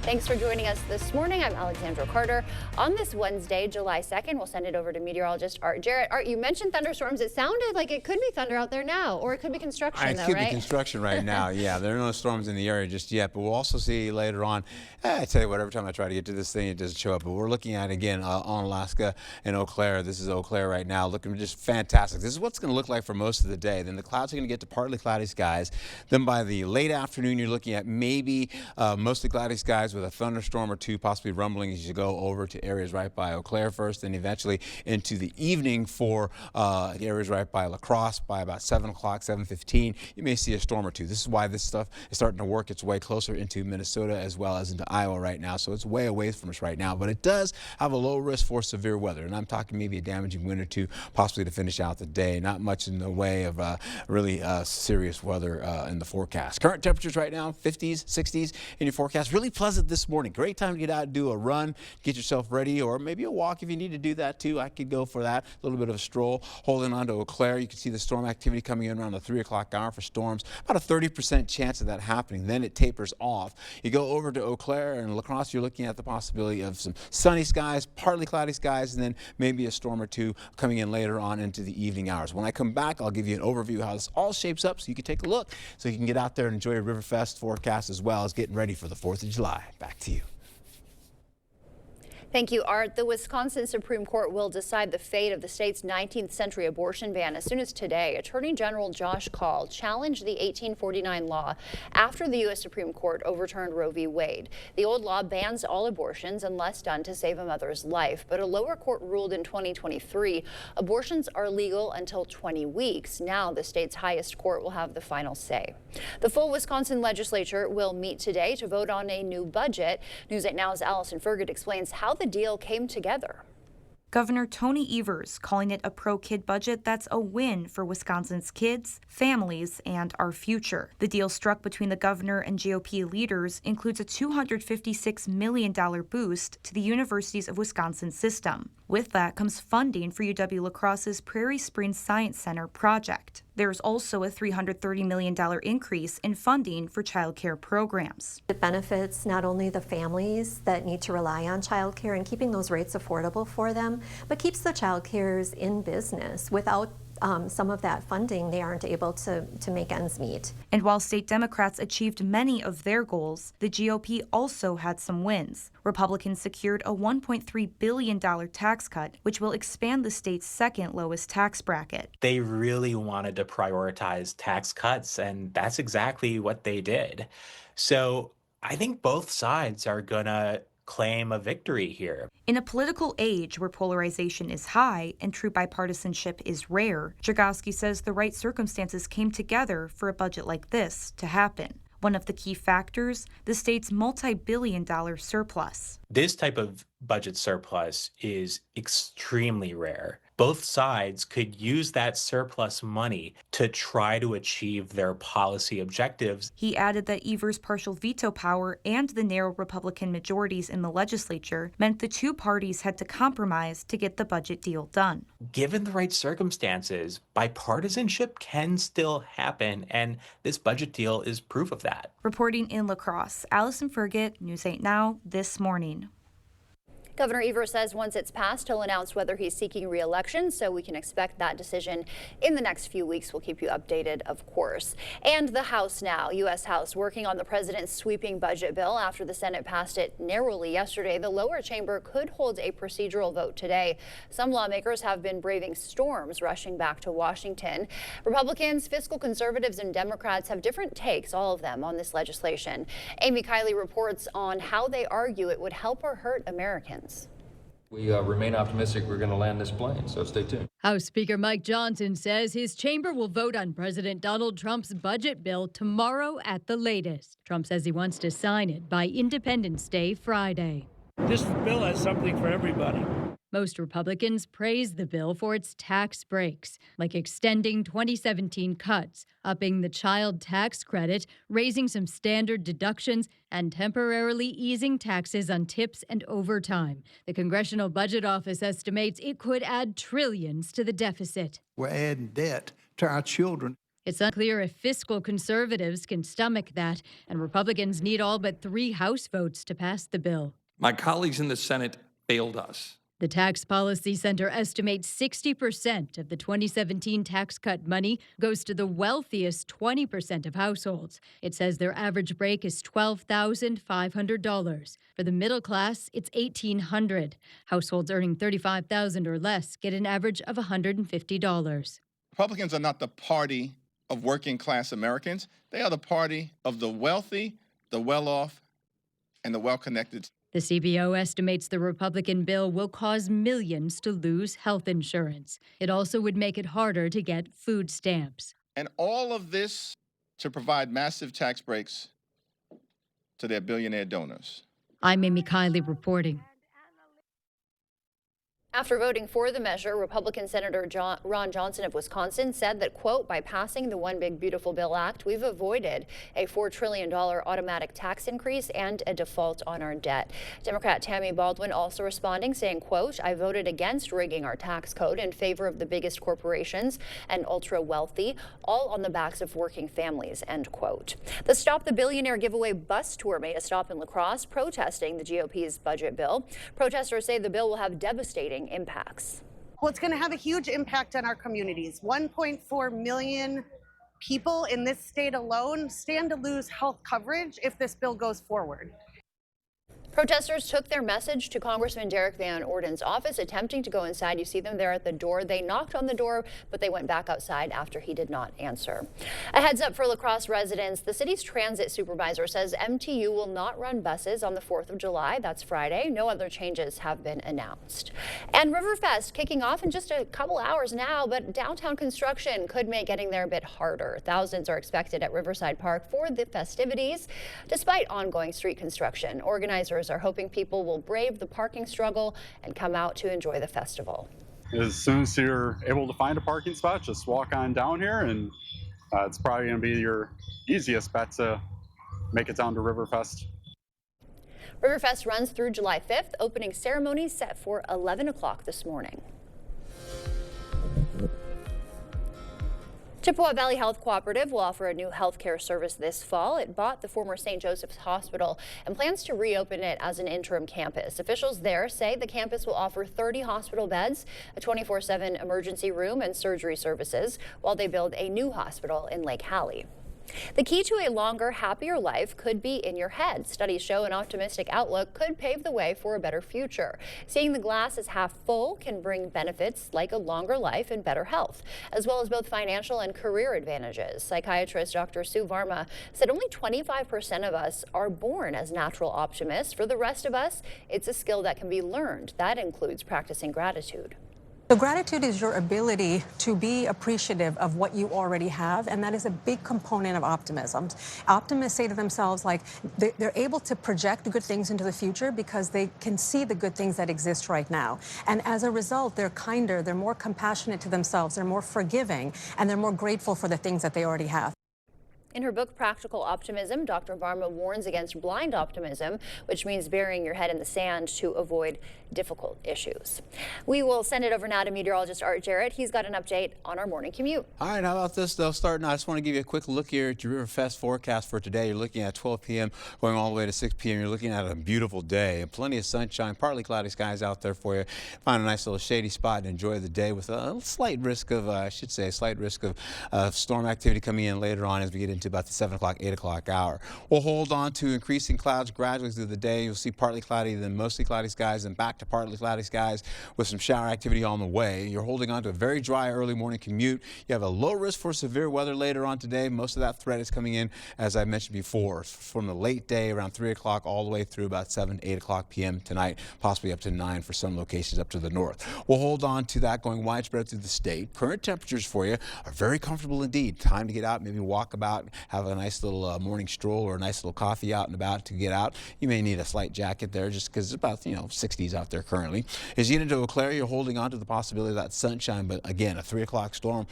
Thanks for joining us this morning. I'm Alexandra Carter. On this Wednesday, July 2nd, we'll send it over to meteorologist Art Jarrett. Art, you mentioned thunderstorms. It sounded like it could be thunder out there now, or it could be construction, It could be construction right now. Yeah, there are no storms in the area just yet, but we'll also see later on. I tell you what, every time I try to get to this thing, it doesn't show up. But we're looking at, again, on Alaska and Eau Claire. This is Eau Claire right now, looking just fantastic. This is what's going to look like for most of the day. Then the clouds are going to get to partly cloudy skies. Then by the late afternoon, you're looking at maybe mostly cloudy skies with a thunderstorm or two, possibly rumbling as you go over to areas right by Eau Claire first, and eventually into the evening for areas right by La Crosse. By about 7 o'clock, 7:15, you may see a storm or two. This is why this stuff is starting to work its way closer into Minnesota as well as into Iowa right now. So it's way away from us right now, but it does have a low risk for severe weather. And I'm talking maybe a damaging wind or two, possibly to finish out the day. Not much in the way of really serious weather in the forecast. Current temperatures right now, 50s, 60s in your forecast. Really pleasant this morning. Great time to get out and do a run, get yourself ready, or maybe a walk if you need to do that too. I could go for that. A little bit of a stroll. Holding on to Eau Claire, you can see the storm activity coming in around the 3 o'clock hour for storms. About a 30% chance of that happening. Then it tapers off. You go over to Eau Claire and La Crosse, you're looking at the possibility of some sunny skies, partly cloudy skies, and then maybe a storm or two coming in later on into the evening hours. When I come back, I'll give you an overview of how this all shapes up so you can take a look, so you can get out there and enjoy a Riverfest forecast as well as getting ready for the 4th of July. Back to you. Thank you, Art. The Wisconsin Supreme Court will decide the fate of the state's 19th century abortion ban as soon as today. Attorney General Josh Kaul challenged the 1849 law after the U.S. Supreme Court overturned Roe v. Wade. The old law bans all abortions unless done to save a mother's life, but a lower court ruled in 2023 abortions are legal until 20 weeks. Now the state's highest court will have the final say. The full Wisconsin legislature will meet today to vote on a new budget. News 8 Now's Allison Fergut explains how the deal came together. Governor Tony Evers calling it a pro-kid budget that's a win for Wisconsin's kids, families, and our future. The deal struck between the governor and GOP leaders includes a $256 million boost to the Universities of Wisconsin system. With that comes funding for UW-La Crosse's Prairie Springs Science Center project. There's also a $330 million increase in funding for child care programs. It benefits not only the families that need to rely on child care and keeping those rates affordable for them, but keeps the child cares in business without some of that funding, they aren't able to make ends meet. And while state Democrats achieved many of their goals, the GOP also had some wins. Republicans secured a $1.3 billion tax cut, which will expand the state's second lowest tax bracket. They really wanted to prioritize tax cuts, and that's exactly what they did. So I think both sides are going to claim a victory here. In a political age where polarization is high and true bipartisanship is rare, Dragowski says the right circumstances came together for a budget like this to happen. One of the key factors, the state's multi-billion-dollar surplus. This type of budget surplus is extremely rare. Both sides could use that surplus money to try to achieve their policy objectives. He added that Evers' partial veto power and the narrow Republican majorities in the legislature meant the two parties had to compromise to get the budget deal done. Given the right circumstances, bipartisanship can still happen, and this budget deal is proof of that. Reporting in La Crosse, Allison Fergit, News 8 Now, this morning. Governor Evers says once it's passed, he'll announce whether he's seeking re-election, so we can expect that decision in the next few weeks. We'll keep you updated, of course. And the House now, U.S. House, working on the president's sweeping budget bill after the Senate passed it narrowly yesterday. The lower chamber could hold a procedural vote today. Some lawmakers have been braving storms, rushing back to Washington. Republicans, fiscal conservatives, and Democrats have different takes, all of them, on this legislation. Amy Kiley reports on how they argue it would help or hurt Americans. We remain optimistic we're going to land this plane, so stay tuned. House Speaker Mike Johnson says his chamber will vote on President Donald Trump's budget bill tomorrow at the latest. Trump says he wants to sign it by Independence Day Friday. This bill has something for everybody. Most Republicans praise the bill for its tax breaks, like extending 2017 cuts, upping the child tax credit, raising some standard deductions, and temporarily easing taxes on tips and overtime. The Congressional Budget Office estimates it could add trillions to the deficit. We're adding debt to our children. It's unclear if fiscal conservatives can stomach that, and Republicans need all but 3 House votes to pass the bill. My colleagues in the Senate failed us. The Tax Policy Center estimates 60% of the 2017 tax cut money goes to the wealthiest 20% of households. It says their average break is $12,500. For the middle class, it's $1,800. Households earning $35,000 or less get an average of $150. Republicans are not the party of working class Americans. They are the party of the wealthy, the well-off, and the well-connected. The CBO estimates the Republican bill will cause millions to lose health insurance. It also would make it harder to get food stamps. And all of this to provide massive tax breaks to their billionaire donors. I'm Amy Kiley reporting. After voting for the measure, Republican Senator Ron Johnson of Wisconsin said that, quote, by passing the One Big Beautiful Bill Act, we've avoided a $4 trillion automatic tax increase and a default on our debt. Democrat Tammy Baldwin also responding, saying, quote, I voted against rigging our tax code in favor of the biggest corporations and ultra wealthy, all on the backs of working families, end quote. The Stop the Billionaire giveaway bus tour made a stop in La Crosse protesting the GOP's budget bill. Protesters say the bill will have devastating impacts. Well, it's going to have a huge impact on our communities. 1.4 million people in this state alone stand to lose health coverage if this bill goes forward. Protesters took their message to Congressman Derek Van Orden's office, attempting to go inside. You see them there at the door. They knocked on the door, but they went back outside after he did not answer. A heads up for La Crosse residents. The city's transit supervisor says MTU will not run buses on the 4th of July. That's Friday. No other changes have been announced. And Riverfest kicking off in just a couple hours now, but downtown construction could make getting there a bit harder. Thousands are expected at Riverside Park for the festivities. Despite ongoing street construction, organizers are hoping people will brave the parking struggle and come out to enjoy the festival. As soon as you're able to find a parking spot, just walk on down here, and it's probably going to be your easiest bet to make it down to Riverfest. Riverfest runs through July 5th. Opening ceremony set for 11 o'clock this morning. Chippewa Valley Health Cooperative will offer a new healthcare service this fall. It bought the former St. Joseph's Hospital and plans to reopen it as an interim campus. Officials there say the campus will offer 30 hospital beds, a 24/7 emergency room, and surgery services while they build a new hospital in Lake Hallie. The key to a longer, happier life could be in your head. Studies show an optimistic outlook could pave the way for a better future. Seeing the glass as half full can bring benefits like a longer life and better health, as well as both financial and career advantages. Psychiatrist Dr. Sue Varma said only 25% of us are born as natural optimists. For the rest of us, it's a skill that can be learned. That includes practicing gratitude. So gratitude is your ability to be appreciative of what you already have, and that is a big component of optimism. Optimists say to themselves, like, they're able to project good things into the future because they can see the good things that exist right now. And as a result, they're kinder, they're more compassionate to themselves, they're more forgiving, and they're more grateful for the things that they already have. In her book, Practical Optimism, Dr. Varma warns against blind optimism, which means burying your head in the sand to avoid difficult issues. We will send it over now to meteorologist Art Jarrett. He's got an update on our morning commute. All right, how about this, though? Starting, I just want to give you a quick look here at your Riverfest forecast for today. You're looking at 12 p.m. going all the way to 6 p.m. You're looking at a beautiful day. Plenty of sunshine, partly cloudy skies out there for you. Find a nice little shady spot and enjoy the day with a slight risk of, storm activity coming in later on as we get into about the 7 o'clock, 8 o'clock hour. We'll hold on to increasing clouds gradually through the day. You'll see partly cloudy, then mostly cloudy skies, and back to partly cloudy skies with some shower activity on the way. You're holding on to a very dry early morning commute. You have a low risk for severe weather later on today. Most of that threat is coming in, as I mentioned before, from the late day around 3 o'clock all the way through about 7, 8 o'clock p.m. tonight, possibly up to 9 for some locations up to the north. We'll hold on to that going widespread through the state. Current temperatures for you are very comfortable indeed. Time to get out, maybe walk about, have a nice little morning stroll or a nice little coffee out and about to get out. You may need a slight jacket there just because it's about 60s out there currently. As you get into Eau Claire, you're holding on to the possibility of that sunshine, but again, a 3 o'clock storm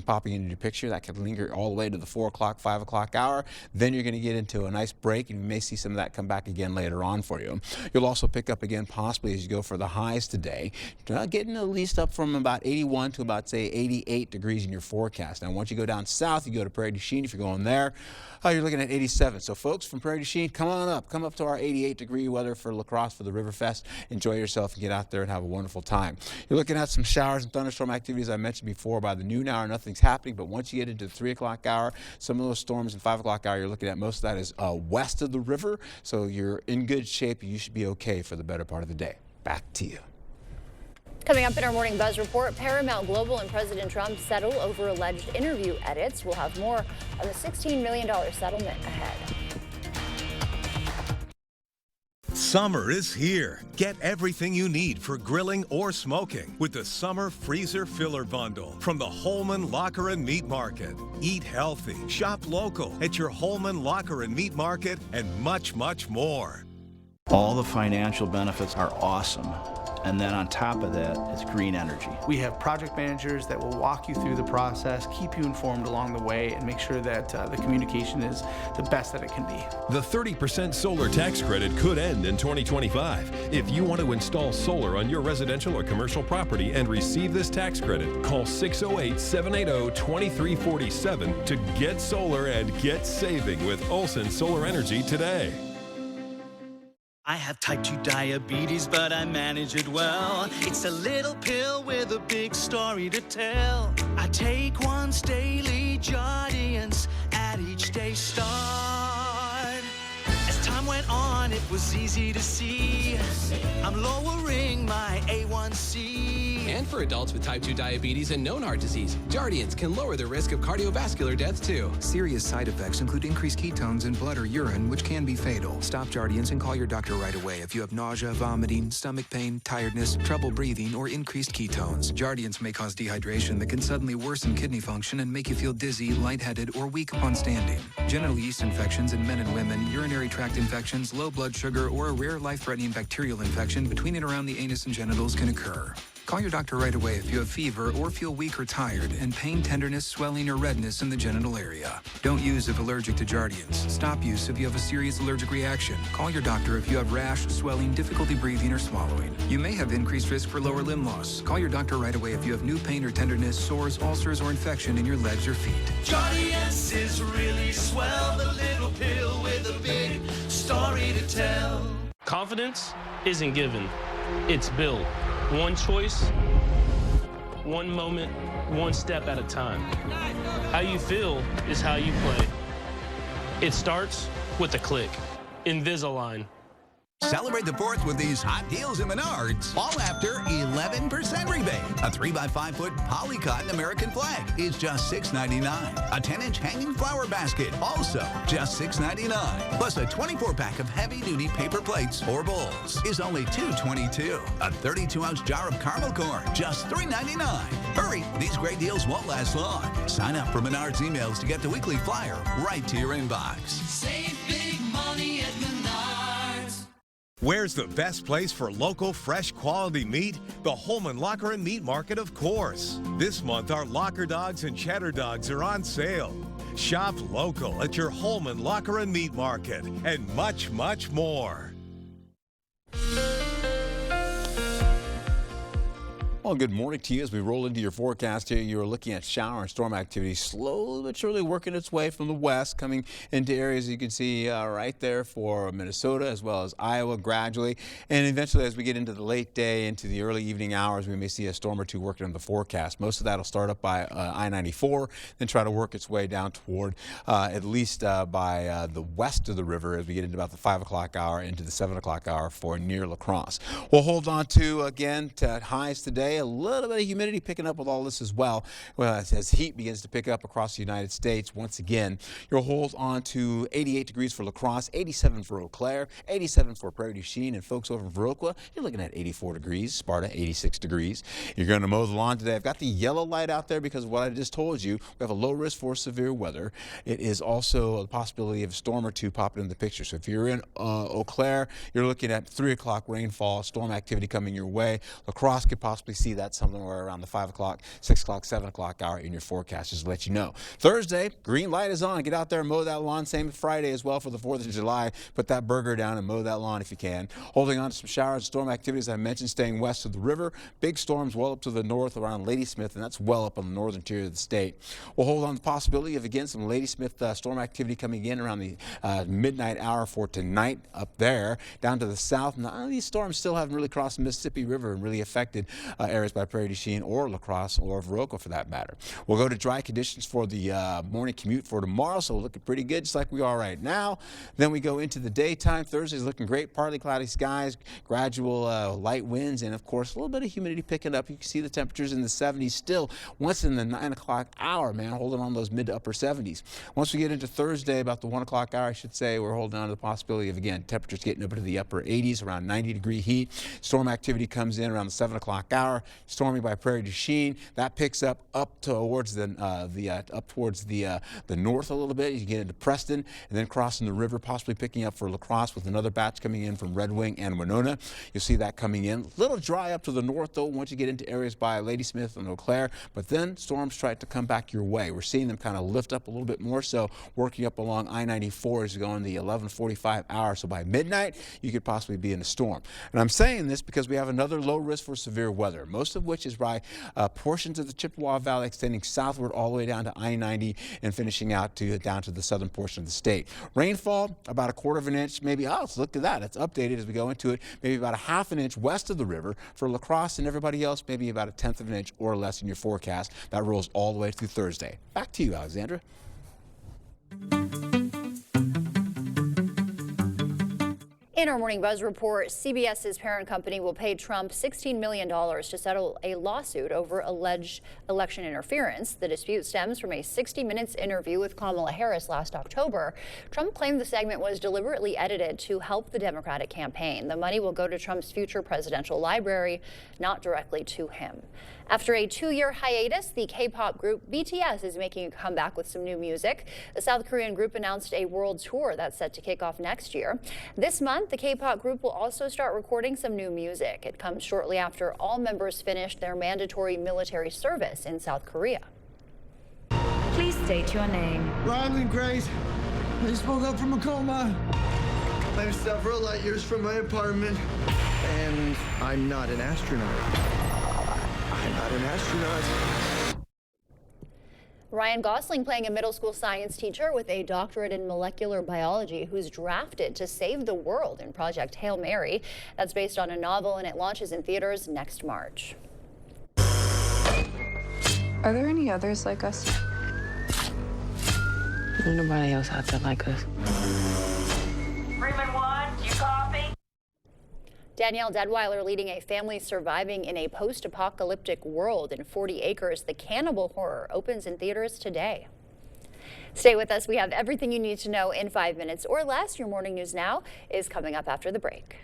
popping into your picture that could linger all the way to the 4 o'clock, 5 o'clock hour. Then you're going to get into a nice break, and you may see some of that come back again later on for you. You'll also pick up again possibly as you go for the highs today, getting at least up from about 81 to about, say, 88 degrees in your forecast. Now, once you go down south, you go to Prairie du Chien. If you're going there, you're looking at 87. So, folks, from Prairie du Chien, come on up. Come up to our 88-degree weather for La Crosse for the Riverfest. Enjoy yourself and get out there and have a wonderful time. You're looking at some showers and thunderstorm activities I mentioned before. By the noon hour, nothing's happening. But once you get into the 3 o'clock hour, some of those storms in 5 o'clock hour, you're looking at most of that is west of the river. So you're in good shape. You should be okay for the better part of the day. Back to you. Coming up in our Morning Buzz report, Paramount Global and President Trump settle over alleged interview edits. We'll have more on the $16 million settlement ahead. Summer is here. Get everything you need for grilling or smoking with the Summer Freezer Filler Bundle from the Holman Locker and Meat Market. Eat healthy, shop local at your Holman Locker and Meat Market, and much, much more. All the financial benefits are awesome. And then on top of that, it's green energy. We have project managers that will walk you through the process, keep you informed along the way, and make sure that the communication is the best that it can be. The 30% solar tax credit could end in 2025. If you want to install solar on your residential or commercial property and receive this tax credit, call 608-780-2347 to get solar and get saving with Olson Solar Energy today. I have type 2 diabetes, but I manage it well. It's a little pill with a big story to tell. I take once daily, Jardiance, at each day start. As time went on, it was easy to see I'm lowering my A1C. And for adults with type 2 diabetes and known heart disease, Jardiance can lower the risk of cardiovascular death too. Serious side effects include increased ketones in blood or urine, which can be fatal. Stop Jardiance and call your doctor right away if you have nausea, vomiting, stomach pain, tiredness, trouble breathing, or increased ketones. Jardiance may cause dehydration that can suddenly worsen kidney function and make you feel dizzy, lightheaded, or weak upon standing. Genital yeast infections in men and women, urinary tract infections, low blood sugar, or a rare life-threatening bacterial infection between and around the anus and genitals can occur. Call your doctor right away if you have fever or feel weak or tired and pain, tenderness, swelling, or redness in the genital area. Don't use if allergic to Jardiance. Stop use if you have a serious allergic reaction. Call your doctor if you have rash, swelling, difficulty breathing, or swallowing. You may have increased risk for lower limb loss. Call your doctor right away if you have new pain or tenderness, sores, ulcers, or infection in your legs or feet. Jardiance is really swell, the little pill with a big story to tell. Confidence isn't given, it's built. One choice, one moment, one step at a time. How you feel is how you play. It starts with a click. Invisalign. Celebrate the 4th with these hot deals at Menards. All after 11% rebate. A 3x5-foot poly cotton American flag is just $6.99. A 10-inch hanging flower basket, also just $6.99. Plus a 24-pack of heavy-duty paper plates or bowls is only $2.22. A 32-ounce jar of caramel corn, just $3.99. Hurry, these great deals won't last long. Sign up for Menards emails to get the weekly flyer right to your inbox. Save big money at Menards. Where's the best place for local, fresh, quality meat? The Holman Locker and Meat Market, of course. This month, our Locker Dogs and Cheddar Dogs are on sale. Shop local at your Holman Locker and Meat Market, and much, much more. Well, good morning to you. As we roll into your forecast here, you're looking at shower and storm activity slowly but surely working its way from the west, coming into areas you can see right there for Minnesota as well as Iowa gradually. And eventually, as we get into the late day, into the early evening hours, we may see a storm or two working on the forecast. Most of that will start up by I-94, then try to work its way down toward at least by the west of the river as we get into about the 5 o'clock hour into the 7 o'clock hour for near La Crosse. We'll hold on to, again, to highs today. A little bit of humidity picking up with all this as well. As heat begins to pick up across the United States, once again, you'll hold on to 88 degrees for La Crosse, 87 for Eau Claire, 87 for Prairie du Chien, and folks over in Viroqua, you're looking at 84 degrees, Sparta, 86 degrees. You're going to mow the lawn today. I've got the yellow light out there because of what I just told you. We have a low risk for severe weather. It is also a possibility of a storm or two popping in the picture. So if you're in Eau Claire, you're looking at 3 o'clock rainfall, storm activity coming your way. La Crosse could possibly see that somewhere around the 5 o'clock, 6 o'clock, 7 o'clock hour in your forecast, just to let you know. Thursday, green light is on. Get out there and mow that lawn. Same Friday as well for the 4th of July. Put that burger down and mow that lawn if you can. Holding on to some showers and storm activities, I mentioned, staying west of the river. Big storms well up to the north around Ladysmith, and that's well up on the northern tier of the state. We'll hold on to the possibility of, again, some Ladysmith storm activity coming in around the midnight hour for tonight up there. Down to the south, none of these storms still haven't really crossed the Mississippi River and really affected areas by Prairie du Chien or La Crosse or Viroqua for that matter. We'll go to dry conditions for the morning commute for tomorrow, so we're looking pretty good just like we are right now. Then we go into the daytime. Thursday's looking great, partly cloudy skies, gradual light winds, and of course a little bit of humidity picking up. You can see the temperatures in the 70s still. Once in the 9 o'clock hour, man, holding on those mid to upper 70s. Once we get into Thursday, about the 1 o'clock hour, I should say, we're holding on to the possibility of, again, temperatures getting up into the upper 80s, around 90-degree heat. Storm activity comes in around the 7 o'clock hour. Stormy by Prairie du Chien. That picks up towards the north a little bit. You get into Preston and then crossing the river, possibly picking up for La Crosse with another batch coming in from Red Wing and Winona. You'll see that coming in. A little dry up to the north though once you get into areas by Ladysmith and Eau Claire, but then storms try to come back your way. We're seeing them kind of lift up a little bit more, so working up along I-94 as you go in the 11:45 hour. So by midnight, you could possibly be in a storm. And I'm saying this because we have another low risk for severe weather, most of which is by portions of the Chippewa Valley extending southward all the way down to I-90 and finishing out down to the southern portion of the state. Rainfall, about a 1/4 of an inch, maybe, let's look at that. It's updated as we go into it. Maybe about a 1/2 inch west of the river. For La Crosse and everybody else, maybe about a 1/10 of an inch or less in your forecast. That rolls all the way through Thursday. Back to you, Alexandra. In our Morning Buzz report, CBS's parent company will pay Trump $16 million to settle a lawsuit over alleged election interference. The dispute stems from a 60 Minutes interview with Kamala Harris last October. Trump claimed the segment was deliberately edited to help the Democratic campaign. The money will go to Trump's future presidential library, not directly to him. After a 2-year hiatus, the K-pop group BTS is making a comeback with some new music. The South Korean group announced a world tour that's set to kick off next year. This month, the K-pop group will also start recording some new music. It comes shortly after all members finished their mandatory military service in South Korea. Please state your name. Ryland Grace. I just woke up from a coma. I'm several light years from my apartment. And I'm not an astronaut. I'm not an astronaut. Ryan Gosling playing a middle school science teacher with a doctorate in molecular biology who's drafted to save the world in Project Hail Mary. That's based on a novel, and it launches in theaters next March. Are there any others like us? There's nobody else out there like us. Freeman 1, you copy? Danielle Deadweiler leading a family surviving in a post-apocalyptic world in 40 Acres. The Cannibal Horror opens in theaters today. Stay with us. We have everything you need to know in 5 minutes or less. Your Morning News Now is coming up after the break.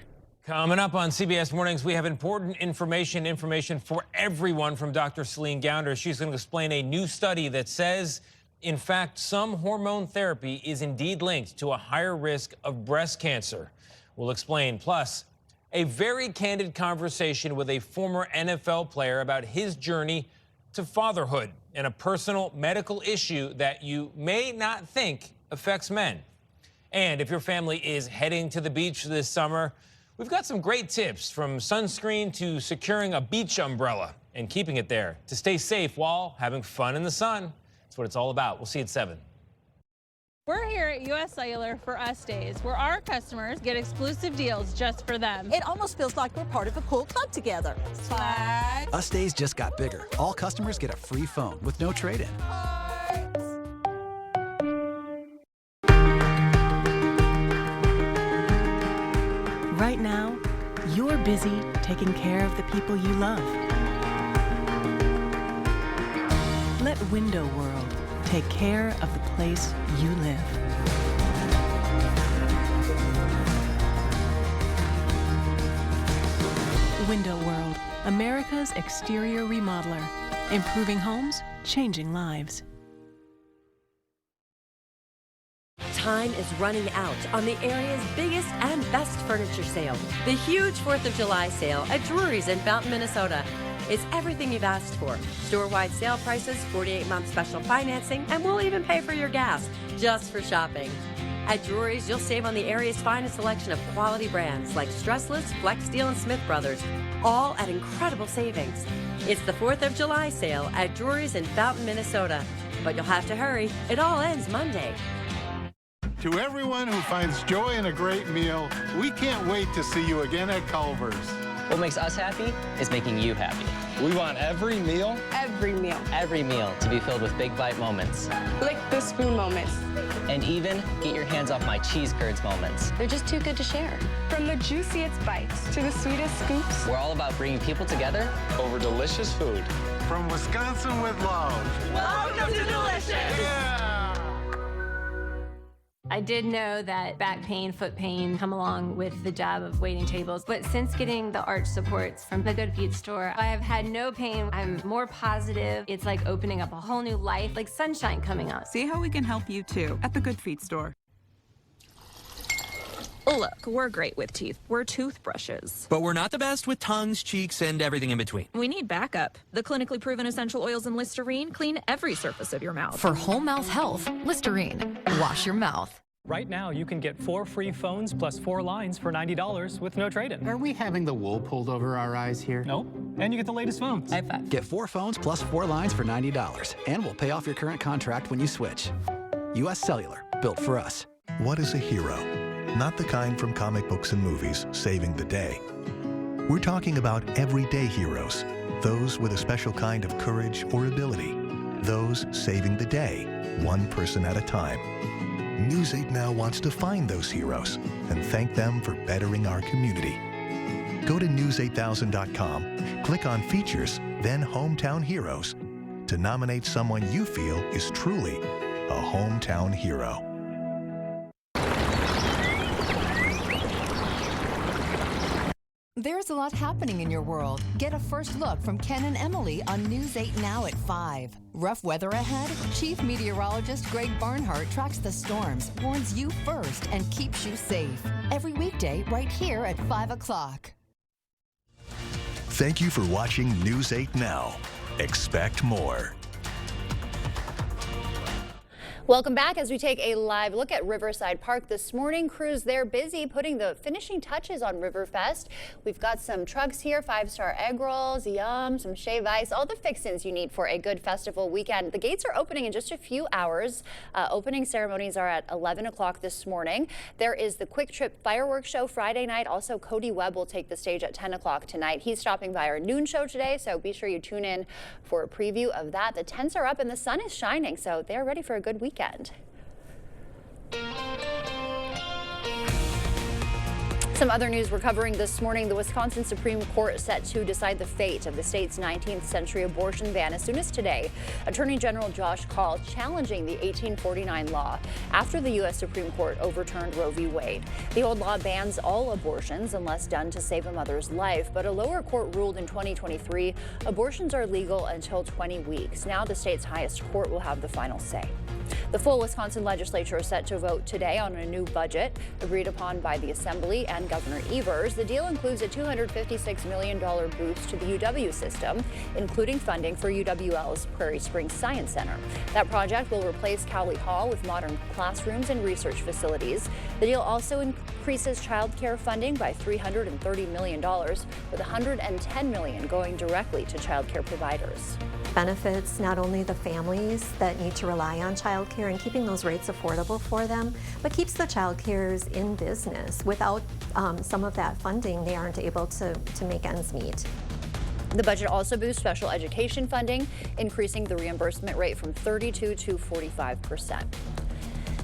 Coming up on CBS Mornings, we have important information for everyone from Dr. Celine Gounder. She's going to explain a new study that says, in fact, some hormone therapy is indeed linked to a higher risk of breast cancer. We'll explain. Plus, a very candid conversation with a former NFL player about his journey to fatherhood and a personal medical issue that you may not think affects men. And if your family is heading to the beach this summer, we've got some great tips, from sunscreen to securing a beach umbrella and keeping it there to stay safe while having fun in the sun. That's what it's all about. We'll see you at 7. We're here at U.S. Cellular for Us Days, where our customers get exclusive deals just for them. It almost feels like we're part of a cool club together. Flags. Us Days just got bigger. All customers get a free phone with no trade-in. Right now, you're busy taking care of the people you love. Let Window World take care of the place you live. Window World, America's exterior remodeler. Improving homes, changing lives. Time is running out on the area's biggest and best furniture sale. The huge 4th of July sale at Drury's in Fountain, Minnesota. It's everything you've asked for. Store-wide sale prices, 48-month special financing, and we'll even pay for your gas just for shopping. At Drury's, you'll save on the area's finest selection of quality brands like Stressless, Flex Steel, and Smith Brothers, all at incredible savings. It's the 4th of July sale at Drury's in Fountain, Minnesota. But you'll have to hurry. It all ends Monday. To everyone who finds joy in a great meal, we can't wait to see you again at Culver's. What makes us happy is making you happy. We want every meal to be filled with big bite moments. Lick the spoon moments. And even get your hands off my cheese curds moments. They're just too good to share. From the juiciest bites to the sweetest scoops. We're all about bringing people together over delicious food. From Wisconsin with love. Welcome to Delicious! Yeah! I did know that back pain, foot pain come along with the job of waiting tables, but since getting the arch supports from the Good Feet store, I have had no pain. I'm more positive. It's like opening up a whole new life, like sunshine coming out. See how we can help you too at the Good Feet store. Look, we're great with teeth. We're toothbrushes. But we're not the best with tongues, cheeks, and everything in between. We need backup. The clinically proven essential oils in Listerine clean every surface of your mouth. For whole mouth health, Listerine. Wash your mouth. Right now, you can get 4 free phones plus 4 lines for $90 with no trade-in. Are we having the wool pulled over our eyes here? No. And you get the latest phones. Get 4 phones plus 4 lines for $90. And we'll pay off your current contract when you switch. U.S. Cellular, built for us. What is a hero? Not the kind from comic books and movies, saving the day. We're talking about everyday heroes. Those with a special kind of courage or ability. Those saving the day, one person at a time. News 8 Now wants to find those heroes and thank them for bettering our community. Go to news8000.com, click on Features, then Hometown Heroes to nominate someone you feel is truly a hometown hero. There's a lot happening in your world. Get a first look from Ken and Emily on News 8 Now at 5. Rough weather ahead? Chief Meteorologist Greg Barnhart tracks the storms, warns you first, and keeps you safe. Every weekday right here at 5 o'clock. Thank you for watching News 8 Now. Expect more. Welcome back as we take a live look at Riverside Park this morning. Crews there busy putting the finishing touches on Riverfest. We've got some trucks here, 5-star egg rolls, yum, some shave ice, all the fixins you need for a good festival weekend. The gates are opening in just a few hours. Opening ceremonies are at 11 o'clock this morning. There is the Quick Trip fireworks show Friday night. Also, Cody Webb will take the stage at 10 o'clock tonight. He's stopping by our noon show today, so be sure you tune in for a preview of that. The tents are up and the sun is shining, so they're ready for a good weekend. Some other news we're covering this morning. The Wisconsin Supreme Court is set to decide the fate of the state's 19th century abortion ban as soon as today. Attorney General Josh Kaul challenging the 1849 law after the U.S. Supreme Court overturned Roe v. Wade. The old law bans all abortions unless done to save a mother's life, but a lower court ruled in 2023 abortions are legal until 20 weeks. Now the state's highest court will have the final say. The full Wisconsin legislature is set to vote today on a new budget agreed upon by the Assembly and Governor Evers. The deal includes a $256 million boost to the UW system, including funding for UWL's Prairie Springs Science Center. That project will replace Cowley Hall with modern classrooms and research facilities. The deal also increases child care funding by $330 million, with $110 million going directly to child care providers. Benefits not only the families that need to rely on child care and keeping those rates affordable for them, but keeps the child cares in business. Without some of that funding, they aren't able to make ends meet. The budget also boosts special education funding, increasing the reimbursement rate from 32% to 45%.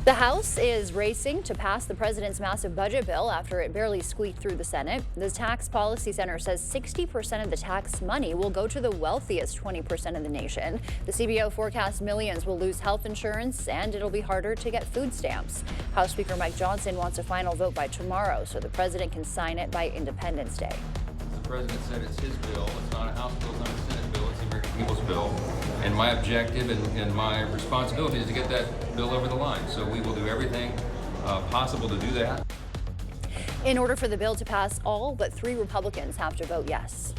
The House is racing to pass the president's massive budget bill after it barely squeaked through the Senate. The Tax Policy Center says 60% of the tax money will go to the wealthiest 20% of the nation. The CBO forecasts millions will lose health insurance and it'll be harder to get food stamps. House Speaker Mike Johnson wants a final vote by tomorrow so the president can sign it by Independence Day. The president said it's his bill. It's not a House bill, it's not a Senate bill, it's the American people's bill. And my objective and my responsibility is to get that bill over the line. So we will do everything possible to do that. In order for the bill to pass, all but 3 Republicans have to vote yes.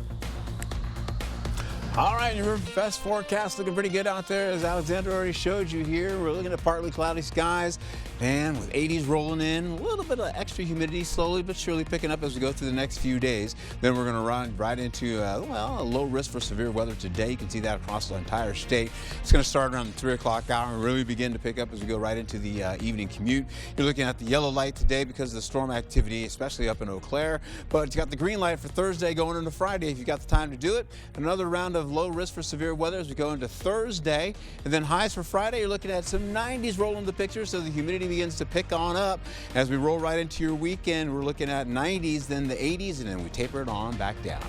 All right, your Riverfest forecast looking pretty good out there, as Alexander already showed you here. We're looking at partly cloudy skies and with 80s rolling in, a little bit of extra humidity slowly but surely picking up as we go through the next few days. Then we're going to run right into, a low risk for severe weather today. You can see that across the entire state. It's going to start around the 3 o'clock hour and really begin to pick up as we go right into the evening commute. You're looking at the yellow light today because of the storm activity, especially up in Eau Claire. But you got the green light for Thursday going into Friday if you got the time to do it. Another round of low risk for severe weather as we go into Thursday. And then highs for Friday, you're looking at some 90s rolling the picture, so the humidity begins to pick on up. As we roll right into your weekend, we're looking at 90s, then the 80s, and then we taper it on back down.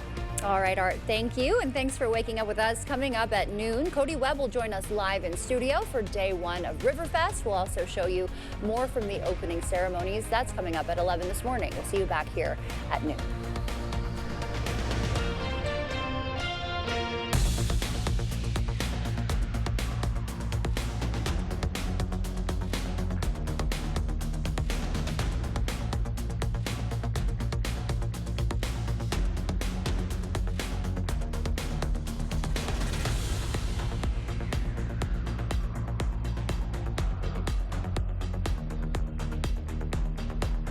All right, Art, thank you, and thanks for waking up with us. Coming up at noon, Cody Webb will join us live in studio for day 1 of Riverfest. We'll also show you more from the opening ceremonies. That's coming up at 11 this morning. We'll see you back here at noon.